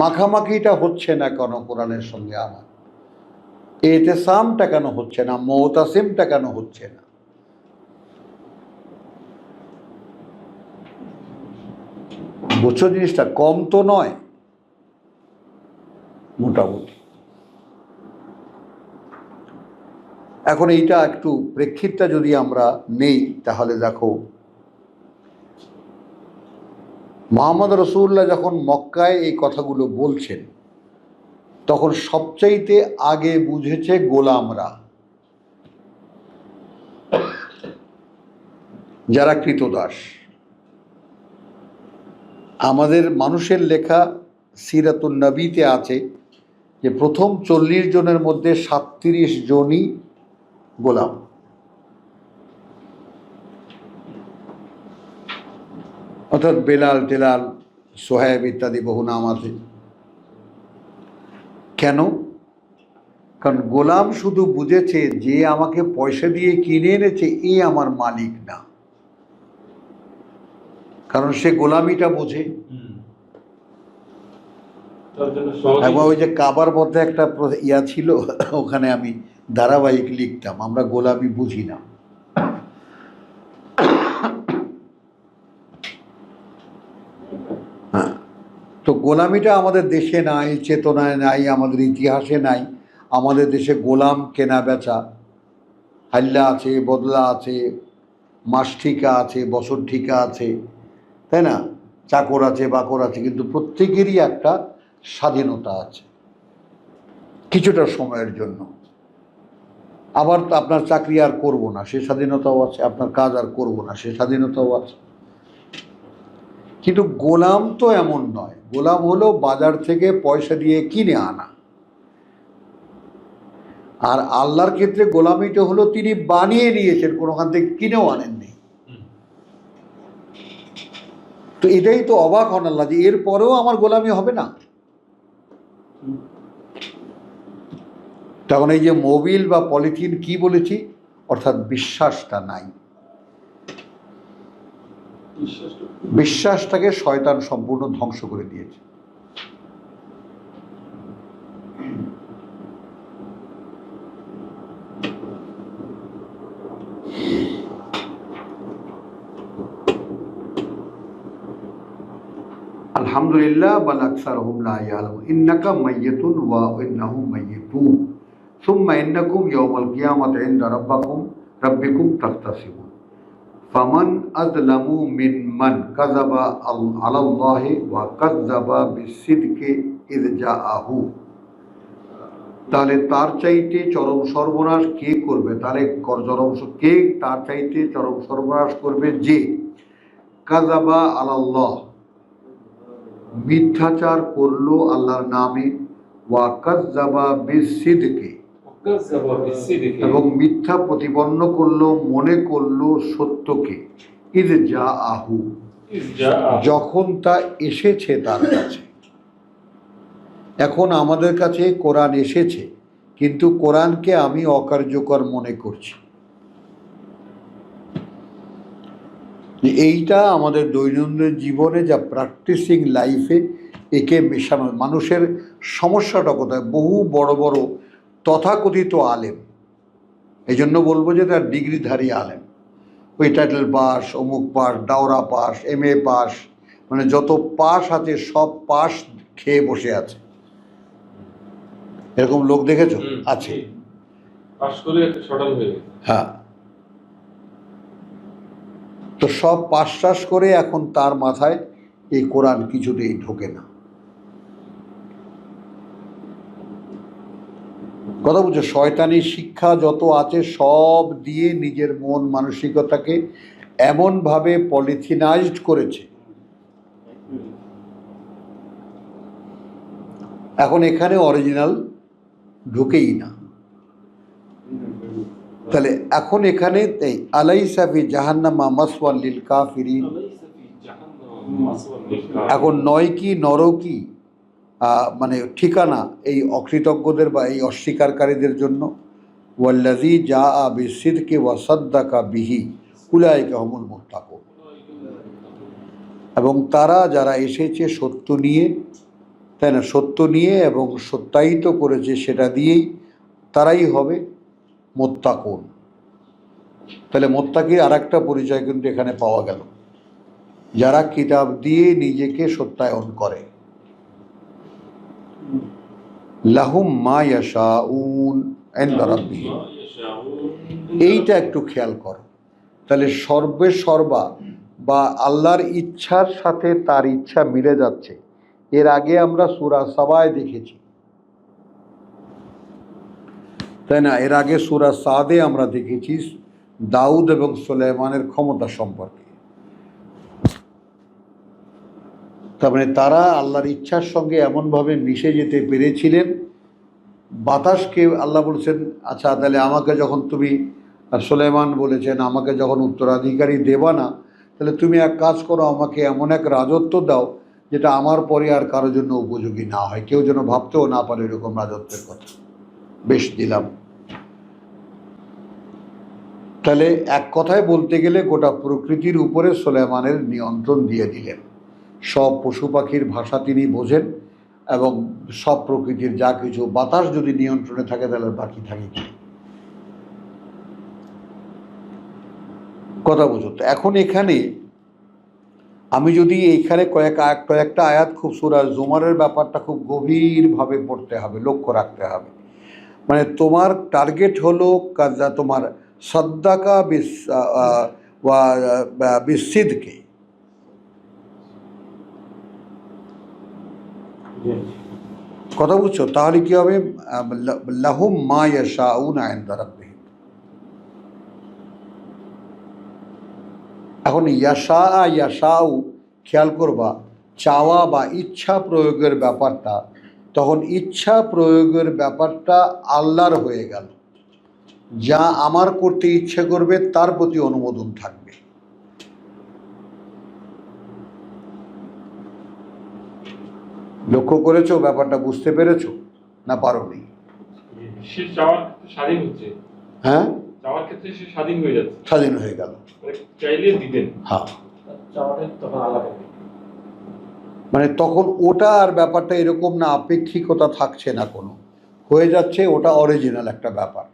মাখামাখিটা হচ্ছে না কেন কোরআনের সঙ্গে? আমার এতেসামটা কেন হচ্ছে না, মুতাসিমটা কেন হচ্ছে না? বুঝছো জিনিসটা? কম তো নয় মোটামুটি। এখন এইটা একটু প্রেক্ষিতটা যদি আমরা নেই, তাহলে দেখো মুহাম্মদ রাসূলুল্লাহ যখন মক্কায় এই কথাগুলো বলছেন, তখন সবচাইতে আগে বুঝেছে গোলামরা, যারা কৃতদাস। আমাদের মানুষের লেখা সিরাতুন নবীতে আছে যে প্রথম 40 জনের মধ্যে 37 জনই গোলাম। অর্থাৎ বেলাল টেলাল সোহেব ইত্যাদি বহু নাম আছে। কেন? কারণ গোলাম শুধু বুঝেছে যে আমাকে পয়সা দিয়ে কিনে এনেছে এ আমার মালিক না, কারণ সে গোলামিটা বোঝে। একবার ওই যে কাবার মধ্যে একটা ইয়া ছিল, ওখানে আমি ধারাবাহিক লিখতাম, আমরা গোলামি বুঝি না। হ্যাঁ, তো গোলামিটা আমাদের দেশে নাই, চেতনায় নাই, আমাদের ইতিহাসে নাই। আমাদের দেশে গোলাম কেনা বেচা, হাল্লা আছে, বদলা আছে, মাস ঠিকা আছে, বছর ঠিকা আছে, তাই না? চাকর আছে, বাকর আছে, কিন্তু প্রত্যেকেরই একটা স্বাধীনতা আছে কিছুটা সময়ের জন্য। আবার আপনার চাকরি আর করব না সে স্বাধীনতাও আছে, আপনার কাজ আর করব না সে স্বাধীনতাও আছে। কিন্তু গোলাম তো এমন নয়। গোলাম হলো বাজার থেকে পয়সা দিয়ে কিনে আনা। আর আল্লাহর ক্ষেত্রে গোলামিটা হলো তিনি বানিয়ে নিয়েছেন, কোনোখান থেকে কিনেও আনেননি। তো এটাই তো অবাক হন আল্লাহ, যে এর পরেও আমার গোলামি হবে না। তখন এই যে মোবিল বা পলিথিন কি বলেছি, অর্থাৎ বিশ্বাসটা নাই। বিশ্বাসটাকে শয়তান সম্পূর্ণ ধ্বংস করে দিয়েছে। আলহামদুলিল্লাহ বাল আকসারহুম লা ইয়ালামুন ইন্নাকা মাইয়িতুন ওয়া ইন্নাহুম মাইয়িতুন সুম্মা ইন্নাকুম ইয়াওমাল কিয়ামাতি ইনদা রাব্বিকুম তাখতাসিমুন ফামান আযলামু মিম্মান কাযাবা আলাল্লাহি ওয়া কাযাবা বিসিদকি ইয জাআহু। তাহলে তার চাইতে চরম সর্বনাশ কে করবে? তাহলে কে তার চাইতে চরম সর্বনাশ করবে? যে কাযাবা আলাল্লাহ, মিথ্যাচার করলো আল্লাহর নামে, ওয়া কাযাবা বিসিদকি, এবং মিথ্যা প্রতিপন্ন করলো, মনে করলো সত্যকে, ইয জাআহু, যখন তা এসেছে তার কাছে। এখন আমাদের কাছে কোরআন এসেছে, কিন্তু কোরআনকে আমি অকার্যকর মনে করছি। এইটা আমাদের দৈনন্দিন জীবনে যা প্র্যাকটিসিং লাইফে একে মেশানো। মানুষের সমস্যাটা কোথায়? বহু বড় বড় তথাকথিত আলেম, এই জন্য বলবো যে তার ডিগ্রিধারী আলেম, ওই টাইটেল পাস, অমুক পাস, দাওরা পাস, MA পাস, মানে যত পাস আছে সব পাস খেয়ে বসে আছে। এরকম লোক দেখেছো? আছে। পাস করে একটা শর্টাল হয়ে গেছে। হ্যাঁ, তো সব পাস টাস করে এখন তার মাথায় এই কোরআন কিছুতেই ঢোকে না। কথা বলছে, শয়তানি শিক্ষা যত আছে সব দিয়ে নিজের মন মানসিকতাকে এমনভাবে পলিথিনাইজড করেছে, এখন এখানে অরিজিনাল ঢুকেই না। তাহলে এখন এখানে আলাইসা ফি জাহান্নামা মাসওয়াল লিল কাফিরিন, এখন নয় কি নরকি মানে ঠিকানা এই অকৃতজ্ঞদের বা এই অস্বীকারীদের জন্য। ওয়াল্লাযী জাআ বিসিদকি ওয়া সাদ্দাকা বিহি উলাইকা হুমুল মুত্তাকুন, এবং তারা যারা এসেছে সত্য নিয়ে, তাই না, সত্য নিয়ে এবং সত্যায়িত করেছে সেটা দিয়েই, তারাই হবে মুত্তাকুন। তাহলে মুত্তাকির আর একটা পরিচয় কিন্তু এখানে পাওয়া গেল, যারা কিতাব দিয়ে নিজেকে সত্যায়ন করে। লাহুম মা ইয়াশাউন ইনদা রাব্বিহিম, এইটা একটু খেয়াল করো। তাহলে সর্বে সর্বা বা আল্লাহর ইচ্ছার সাথে তার ইচ্ছা মিলে যাচ্ছে। এর আগে আমরা সূরা সাবায় দেখেছি, তাই না? এর আগে সূরা সাদে আমরা দেখেছি দাউদ এবং সুলাইমানের ক্ষমতা সম্পর্কে। তার মানে তারা আল্লাহর ইচ্ছার সঙ্গে এমনভাবে মিশে যেতে পেরেছিলেন। বাতাসকে আল্লাহ বলছেন, আচ্ছা তাহলে আমাকে যখন তুমি, আর সুলাইমান বলেছেন আমাকে যখন উত্তরাধিকারী দেবা না, তাহলে তুমি এক কাজ করো, আমাকে এমন এক রাজত্ব দাও যেটা আমার পরে আর কারোর জন্য উপযোগী না হয়, কেউ যেন ভাবতেও না পারে এরকম রাজত্বের কথা। বেশ, দিলাম। তাহলে এক কথায় বলতে গেলে গোটা প্রকৃতির উপরে সুলাইমানের নিয়ন্ত্রণ দিয়ে দিলেন। সব পশু পাখির ভাষা তিনি বোঝেন, এবং সব প্রকৃতির যা কিছু, বাতাস যদি নিয়ন্ত্রণে থাকে তাহলে বাকি থাকে কি? কথা বুঝো তো। এখন এখানে আমি যদি এইখানে কয়েকটা আয়াত, খুব সূরা জুমারের ব্যাপারটা খুব গভীরভাবে পড়তে হবে, লক্ষ্য রাখতে হবে। মানে তোমার টার্গেট হলো কাজা, তোমার সাদ্দাকা বিসিদকে, কথা বুঝছো? তাহলে কি হবে? লাহুম মা ইয়াশাউনা ইনদা রাব্বিহিম। এখন ইয়াশাউ খেয়াল করবা, চাওয়া বা ইচ্ছা প্রয়োগের ব্যাপারটা, তখন ইচ্ছা প্রয়োগের ব্যাপারটা আল্লাহর হয়ে গেল। যা আমার করতে ইচ্ছে করবে তার প্রতি অনুমোদন থাকবে। লক্ষ্য করেছো ব্যাপারটা? বুঝতে পেরেছো না পারোনি? সে চাওয়ার ক্ষেত্রে স্বাধীন হচ্ছে। হ্যাঁ, চাওয়ার ক্ষেত্রে সে স্বাধীন হয়ে যাচ্ছে, স্বাধীন হয়ে গেল। চাইলে দিবেন। হ্যাঁ, চাওয়াটা তখন আলাদা। মানে তখন ওটা আর ব্যাপারটা এরকম না, আপেক্ষিকতা থাকছে না কোনো, হয়ে যাচ্ছে ওটা অরিজিনাল একটা ব্যাপার।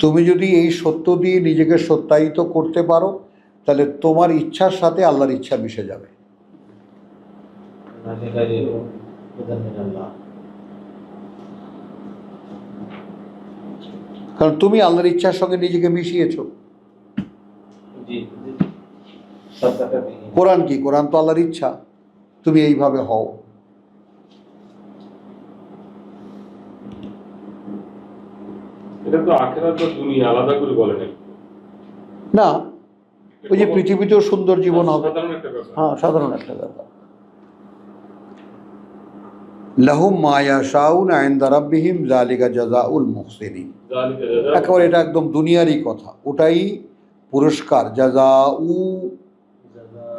তুমি যদি এই সত্য দিয়ে নিজেকে সত্যায়িত করতে পারো, তাহলে তোমার ইচ্ছার সাথে আল্লাহর ইচ্ছা মিশে যাবে। কারণ তুমি আল্লাহর ইচ্ছার সঙ্গে নিজেকে মিশিয়েছো। কোরআন কি? কোরআন তো আল্লাহর ইচ্ছা, তুমি এইভাবে হও। এটা তো আখেরাত বা দুনিয়া আলাদা করে বলে নাই। না, ওই যে পৃথিবীতেও সুন্দর জীবন হবে। সাধারণ একটা কথা। হ্যাঁ, সাধারণ একটা ব্যাপার। লাহুম মা ইয়াশাউনা ইনদা রাব্বিহিম যালিকা জাযাউল মুহসিনিন। যালিকা জাযা একেবারে এটা একদম দুনিয়ারই কথা, ওটাই পুরস্কার। জাযাউ,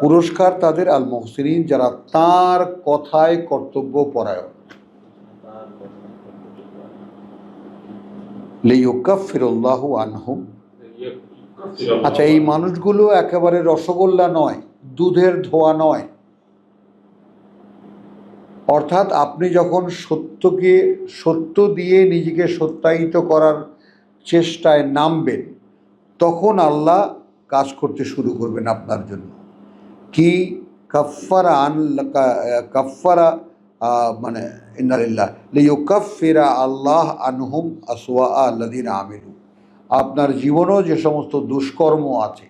পুরস্কার তাদের আল মুহসিনিন, যারা তার কথায় কর্তব্য পরায়ণ। লিইউকাফিরুল্লাহু আনহুম। আচ্ছা, এই মানুষগুলো একেবারে রসগোল্লা নয়, দুধের ধোয়া নয়। অর্থাৎ আপনি যখন সত্যকে সত্য দিয়ে নিজেকে সত্যায়িত করার চেষ্টায় নামবেন, তখন আল্লাহ কাজ করতে শুরু করবেন আপনার জন্য। কি কাফারা কাফারা মানে ইন্নালিল্লাহ লিইউকাফিরা আল্লাহ আনহুম আসওয়া আল্লাযিনা আমিলু। আপনার জীবনেও যে সমস্ত দুষ্কর্ম আছে,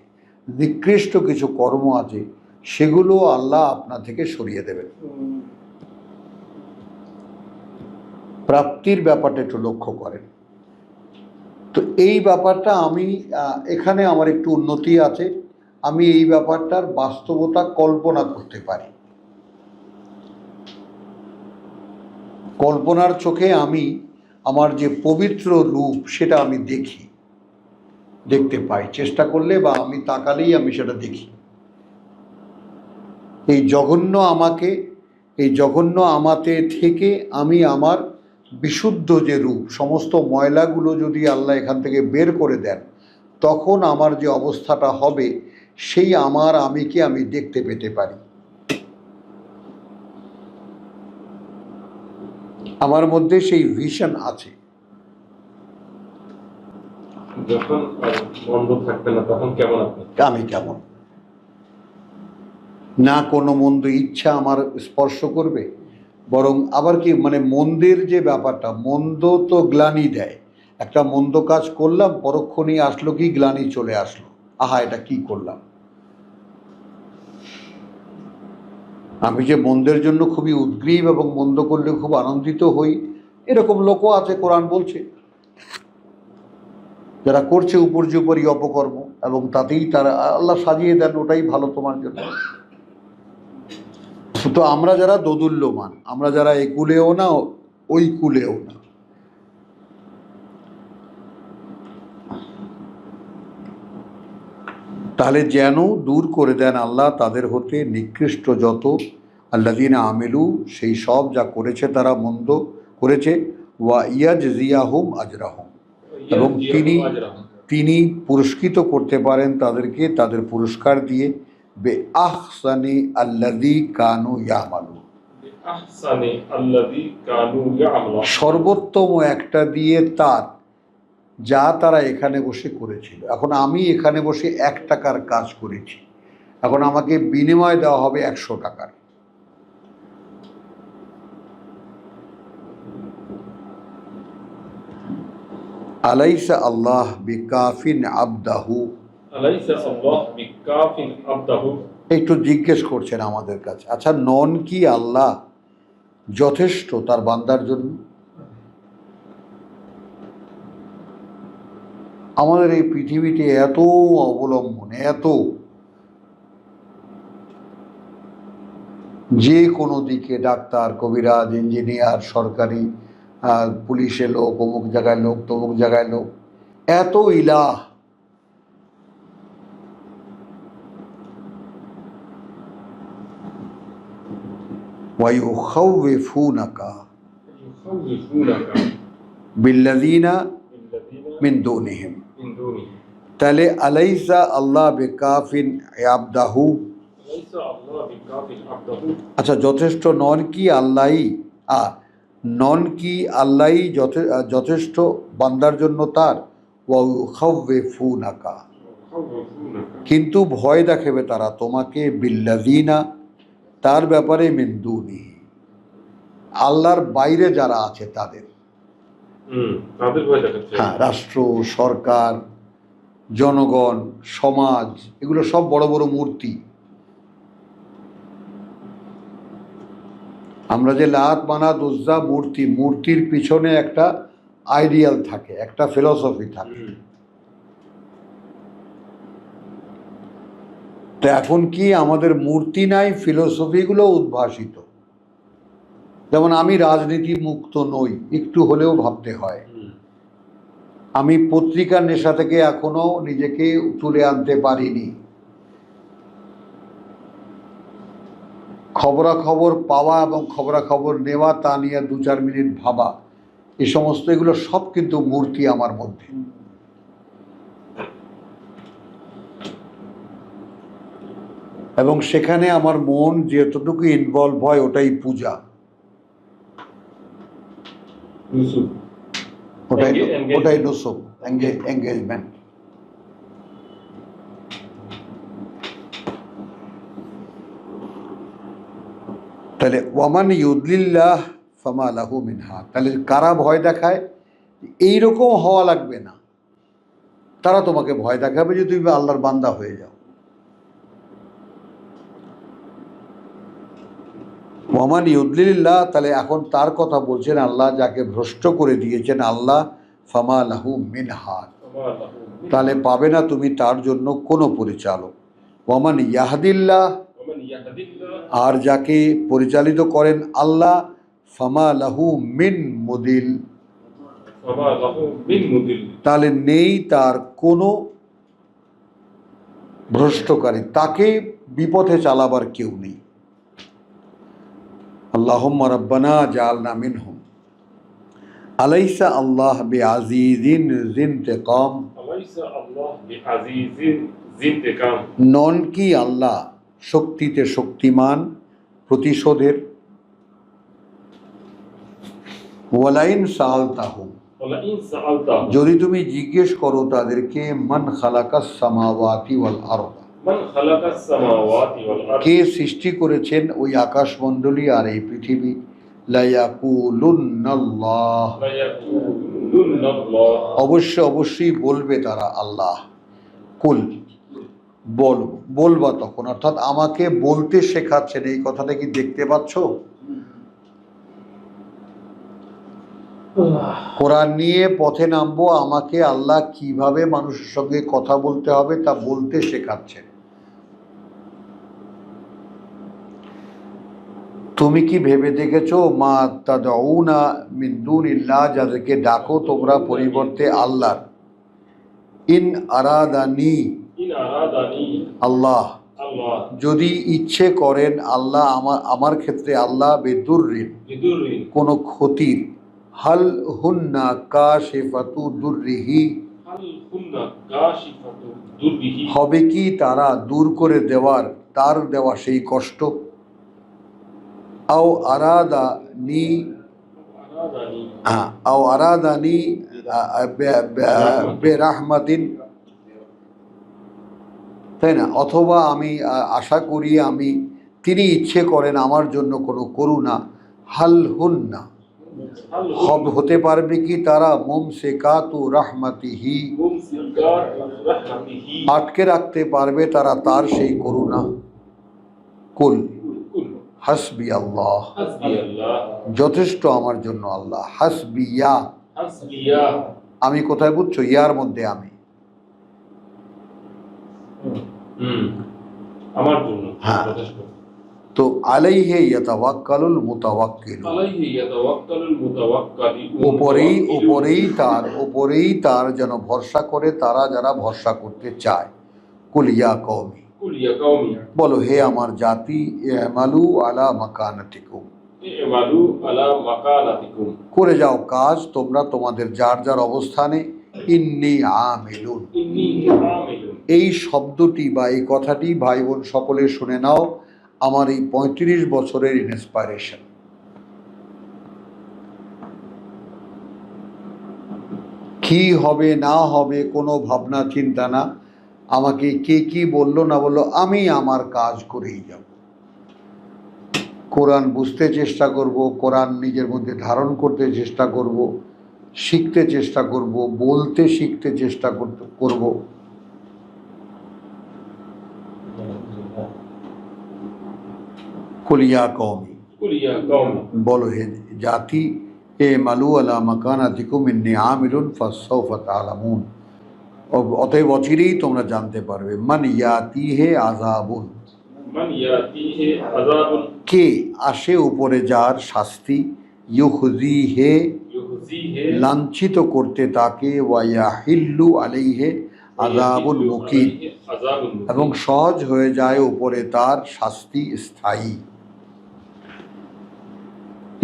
নিকৃষ্ট কিছু কর্ম আছে, সেগুলো আল্লাহ আপনার থেকে সরিয়ে দেবেন। প্রাপ্তির ব্যাপারটা একটু লক্ষ্য করেন। তো এই ব্যাপারটা আমি এখানে আমার একটু উন্নতি আছে, আমি এই ব্যাপারটার বাস্তবতা কল্পনা করতে পারি। কল্পনার চোখে আমি আমার যে পবিত্র রূপ সেটা আমি দেখতে পাই, চেষ্টা করলে বা আমি তাকালেই আমি সেটা দেখি। এই জঘন্য আমাতে থেকে আমি আমার বিশুদ্ধ যে রূপ, সমস্ত ময়লাগুলো যদি আল্লাহ এখান থেকে বের করে দেন, তখন আমার যে অবস্থাটা হবে, সেই আমিকে আমি দেখতে পেতে পারি। আমার মধ্যে সেই ভিশন আছে। যখন মন্দ থাকবে না তখন কেমন আপনি? আমি কেমন, না কোনো মন্দ ইচ্ছা আমার স্পর্শ করবে, বরং আবার কি মানে মন্দের যে ব্যাপারটা, মন্দ তো গ্লানি দেয়। একটা মন্দ কাজ করলাম, পরক্ষণেই আসলো কি গ্লানি চলে আসলো, আহা এটা কি করলাম। আমি যে মন্দের জন্য খুবই উদ্গ্রীব এবং মন্দ করলে খুব আনন্দিত হই, এরকম লোকও আছে, কোরআন বলছে, যারা করছে উপর্যুপরি অপকর্ম এবং তাতেই তারা আল্লাহ সাজিয়ে দেন ওটাই ভালো তোমার জন্য। তো আমরা যারা দোদুল্যমান, আমরা যারা এই কুলেও না ওই কুলেও না, তাহলে যেন দূর করে দেন আল্লাহ তাদের হতে নিকৃষ্ট যত আল্লাযীনা আমিলু, সেই সব যা করেছে তারা মন্দ করেছে, ওয়া ইয়াজজিয়াহুম আজরাহুম, এবং তিনি পুরস্কৃত করতে পারেন তাদেরকে তাদের পুরস্কার দিয়ে, বে আহসানি আল্লাযী কানু ইয়ামালুন, সর্বোত্তম একটা দিয়ে, তার যা তারা এখানে বসে করেছিল। এখন আমি এখানে বসে 1 টাকার কাজ করেছি, এখন আমাকে বিনিময় দেওয়া হবে 100 টাকার। আলাইসা আল্লাহ বিকাফিন আবদাহু, একটু জিজ্ঞেস করছেন আমাদের কাছে, আচ্ছা নন কি আল্লাহ যথেষ্ট তার বান্দার জন্য? আমাদের এই পৃথিবীতে এত অবলম্বন, এত, যে কোনো দিকে ডাক্তার, কবিরাজ, ইঞ্জিনিয়ার, সরকারি পুলিশে লোক, অমুক জায়গায় লোক, তমুক জায়গায় লোক, এত ইলাহ। ওয়ায়ুখাউফুনাকা বিল্লাযীনা মিন দুনিহিম, তাহলে আলাইসা আল্লাহ বিকাফিন আবদাহু, আচ্ছা যথেষ্ট নন কি আল্লাহই, নন কি আল্লাহই যথেষ্ট বান্দার জন্য তার? ওয়ায়ুখাউফুনাকা, কিন্তু ভয় দেখাবে তারা তোমাকে, বিল্লাযীনা, তার ব্যাপারে, মিন দুনিহি, আল্লাহর বাইরে যারা আছে তাদের। হ্যাঁ, রাষ্ট্র, সরকার, জনগণ, সমাজ, এগুলো সব বড় বড় মূর্তি। আমরা যে লাত, মানাত, উজ্জা মূর্তি, মূর্তির পিছনে একটা আইডিয়াল থাকে, একটা ফিলসফি থাকে। তো এখন কি আমাদের মূর্তি নাই, ফিলোসফিগুলো উদ্ভাসিত। যেমন আমি রাজনীতি মুক্ত নই, একটু হলেও ভাবতে হয়। আমি পত্রিকার নেশা থেকে এখনো নিজেকে তুলে আনতে পারিনি। খবরাখবর পাওয়া এবং খবরাখবর নেওয়া, তা নিয়ে 2-4 মিনিট ভাবা, এই সমস্ত এগুলো সব কিন্তু মূর্তি আমার মধ্যে। এবং সেখানে আমার মন যতটুকু ইনভলভ হয় ওটাই পূজা, ওটাই নুসুক, এঙ্গেজমেন্ট। তাহলে ওয়ামান ইউদলিল্লাহ ফামা লাহু মিন হাদ, তাহলে কারা ভয় দেখায়? এইরকম হওয়া লাগবে না, তারা তোমাকে ভয় দেখাবে যে তুমি আল্লাহর বান্দা হয়ে যাও। ওয়ামান ইউদলিল্লাহ, তাহলে এখন তার কথা বলছেন আল্লাহ, যাকে ভ্রষ্ট করে দিয়েছেন আল্লাহ, ফামা লাহু মিন হাদ, তাহলে পাবে না তুমি তার জন্য কোনো পরিচালক। ওয়ামান ইয়াহদিল্লাহ, আর যাকে পরিচালিত করেন আল্লাহ, ফামা লাহু মিন মুদিল, তাহলে নেই তার কোনো ভ্রষ্টকারী, তাকে বিপথে চালাবার কেউ নেই। আল্লাহুম্মা রাব্বানা জাআলনা মিনহুম। আলাইসা আল্লাহ বিআযীযিন যিনতিকাম, নন কি আল্লাহ শক্তিতে শক্তিমান, প্রতিশোধের। ওয়ালাইন সাআলতাহুম, যদি তুমি জিজ্ঞেস করো তাদেরকে, মান খালাকাস সামাওয়াতি ওয়াল আরদ, কে সৃষ্টি করেছেন ওই আকাশমণ্ডলী আর এই পৃথিবী, লায়াকুলুন্নাল্লাহ, অবশ্যই বলবে তারা আল্লাহ। কুল, বলবা তখন, অর্থাৎ আমাকে বলতে শেখাচ্ছেন। এই কথাটা কি দেখতে পাচ্ছ? কোরআন নিয়ে পথে নামবো, আমাকে আল্লাহ কিভাবে মানুষের সঙ্গে কথা বলতে হবে তা বলতে শেখাচ্ছেন। তুমি কি ভেবে দেখেছো, মা তাদউনা মিন দুনিল্লাহ, যাদেরকে ডাকো তোমরা পরিবর্তে আল্লাহর, ইন আরাদানি, আল্লাহ যদি ইচ্ছে করেন আল্লাহ, আমার ক্ষেত্রে আল্লাহ, বেদুররিন, কোনো ক্ষতির, হাল হুন্না কাশিফাতু দুররিহি, হবে কি তারা দূর করে দেওয়ার, তার দেওয়া সেই কষ্ট। আও আরাদানি, আও আরাদানি বেরাহমাতিন, তাই না? অথবা আমি আশা করি, তিনি ইচ্ছে করেন আমার জন্য কোনো করুণা। হাল হুন্না, হতে পারবে কি তারা, মুমসিকাতু রাহমাতিহি, আটকে রাখতে পারবে তারা তার সেই করুণা। কুল হাসবি আল্লাহ, যথেষ্ট আমার জন্য আল্লাহ। হাসবি ইয়া, আমি কোথায় বুঝছো? ইয়ার মধ্যে আমি, আমার জন্য, হ্যাঁ। তো আলাইহি ইয়াতাওয়াক্কালুল মুতাওয়াক্কিল, উপরেই তার যেন ভরসা করে তারা যারা ভরসা করতে চায়। কুল ইয়া কওমি, বলো হে আমার জাতি, ইমালু আলা মাকানাতিকুম, করে যাও কাজ তোমরা তোমাদের যার যার অবস্থানে। ইন্নী আমিলুন, এই শব্দটি বা এই কথাটি ভাই বোন সকলে শুনে নাও, আমার এই 35 বছরের ইন্সপাইরেশন। কি হবে না হবে কোনো ভাবনা চিন্তা না, আমাকে কে কি বললো না বললো, আমি আমার কাজ করেই যাব। কোরআন বুঝতে চেষ্টা করব, কোরআন নিজের মধ্যে ধারণ করতে চেষ্টা করব, শিখতে চেষ্টা করব, বলতে শিখতে চেষ্টা করব। কুলিয়া কওমি, বলো হে জাতি, এ মালু আলা মাকানাতিকুম ইন্নী আমিলুন ফাসাউফা তা'লামুন। অতএব অচিরেই তোমরা জানতে পারবে। মান ইয়াতিহি আযাবুন, মান ইয়াতিহি আযাবুন, কে আসে উপরে যার শাস্তি, ইউখজিহি, ইউহজিহি, লাঞ্ছিত করতে তাকে, ওয়া ইয়াহিল্লু আলাইহি আযাবুন মুকিম, আযাবুন মুকিম, এবং সহজ হয়ে যায় উপরে তার শাস্তি স্থায়ী।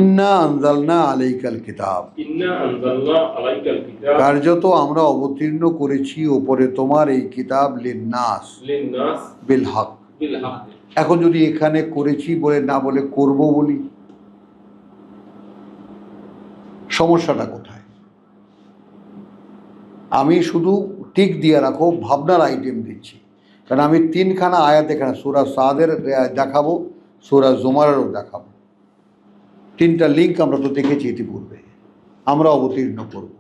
ইন্না আনজালনা আলাইকাল কিতাব, ইন্না আনজালনা আলাইকাল কিতাব, কার্যত আমরা অবতীর্ণ করেছি উপরে তোমার এই কিতাব, লিন্নাস লিন্নাস বিল হক। বিল হক। এখন যদি এখানে করেছি বলে না বলে করব বলি, সমস্যাটা কোথায়? আমি শুধু টিক দিয়ে রাখো, ভাবনার আইটেম দিচ্ছি, কারণ আমি তিনখানা আয়াত এখানে সূরা সাদের দেখাবো, সূরা জুমারেরও দেখাবো। তিনটা লিঙ্ক আমরা তো দেখেছি ইতিপূর্বে। আমরা অবতীর্ণ করব,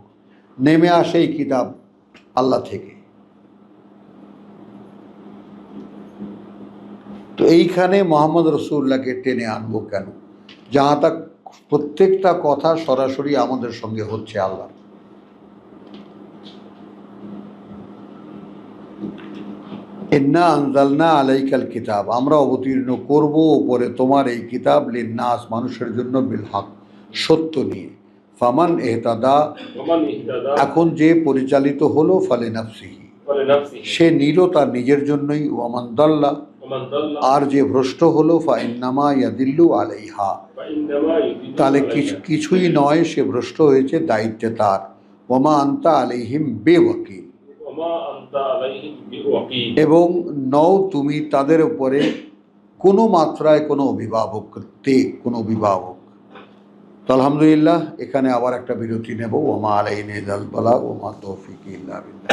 নেমে আসে এই কিতাব আল্লাহ থেকে। তো এইখানে মোহাম্মদ রসুল্লাহকে টেনে আনবো কেন? যাহা তাক প্রত্যেকটা কথা সরাসরি আমাদের সঙ্গে হচ্ছে আল্লাহ। ইন্না আনজালনা আলাইকাল কিতাব, আমরা অবতীর্ণ করব উপরে তোমার এই কিতাব, লিন্নাস মানুষের জন্য, বিল হক সত্য নিয়ে। ফামান ইহতাদা, ওমান ইহতাদা, এখন যে পরিচালিত হলো, ফালে নাফসিহি, ফালিনাফসিহি, সে নিল তার নিজের জন্যই। ওয়ামান দাল্লা, ওমান দাল্লা, আর যে ভ্রষ্ট হলো, ফা ইন্নামা ইয়াদিল্লু আলাইহা, ফাইন্নামা ইউদিল্লু তাহলে আলাইহা, কিছুই নয়, সে ভ্রষ্ট হয়েছে, দায়িত্বে তার। ওমা আনতা আলাইহিম বেওয়াকিল, ওমা আনতা আলাইহিম বিওয়াকিল, এবং নও তুমি তাদের উপরে কোনো মাত্রায় কোনো অভিভাবক, কোনো অভিভাবক। তো আলহামদুলিল্লাহ, এখানে আবার একটা বিরতি নেব। ওমা আলাইনা ইল্লাল বালাগ ওমা তৌফিকি ইল্লা বিল্লাহ।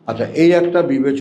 আচ্ছা, এই একটা বিবেচনা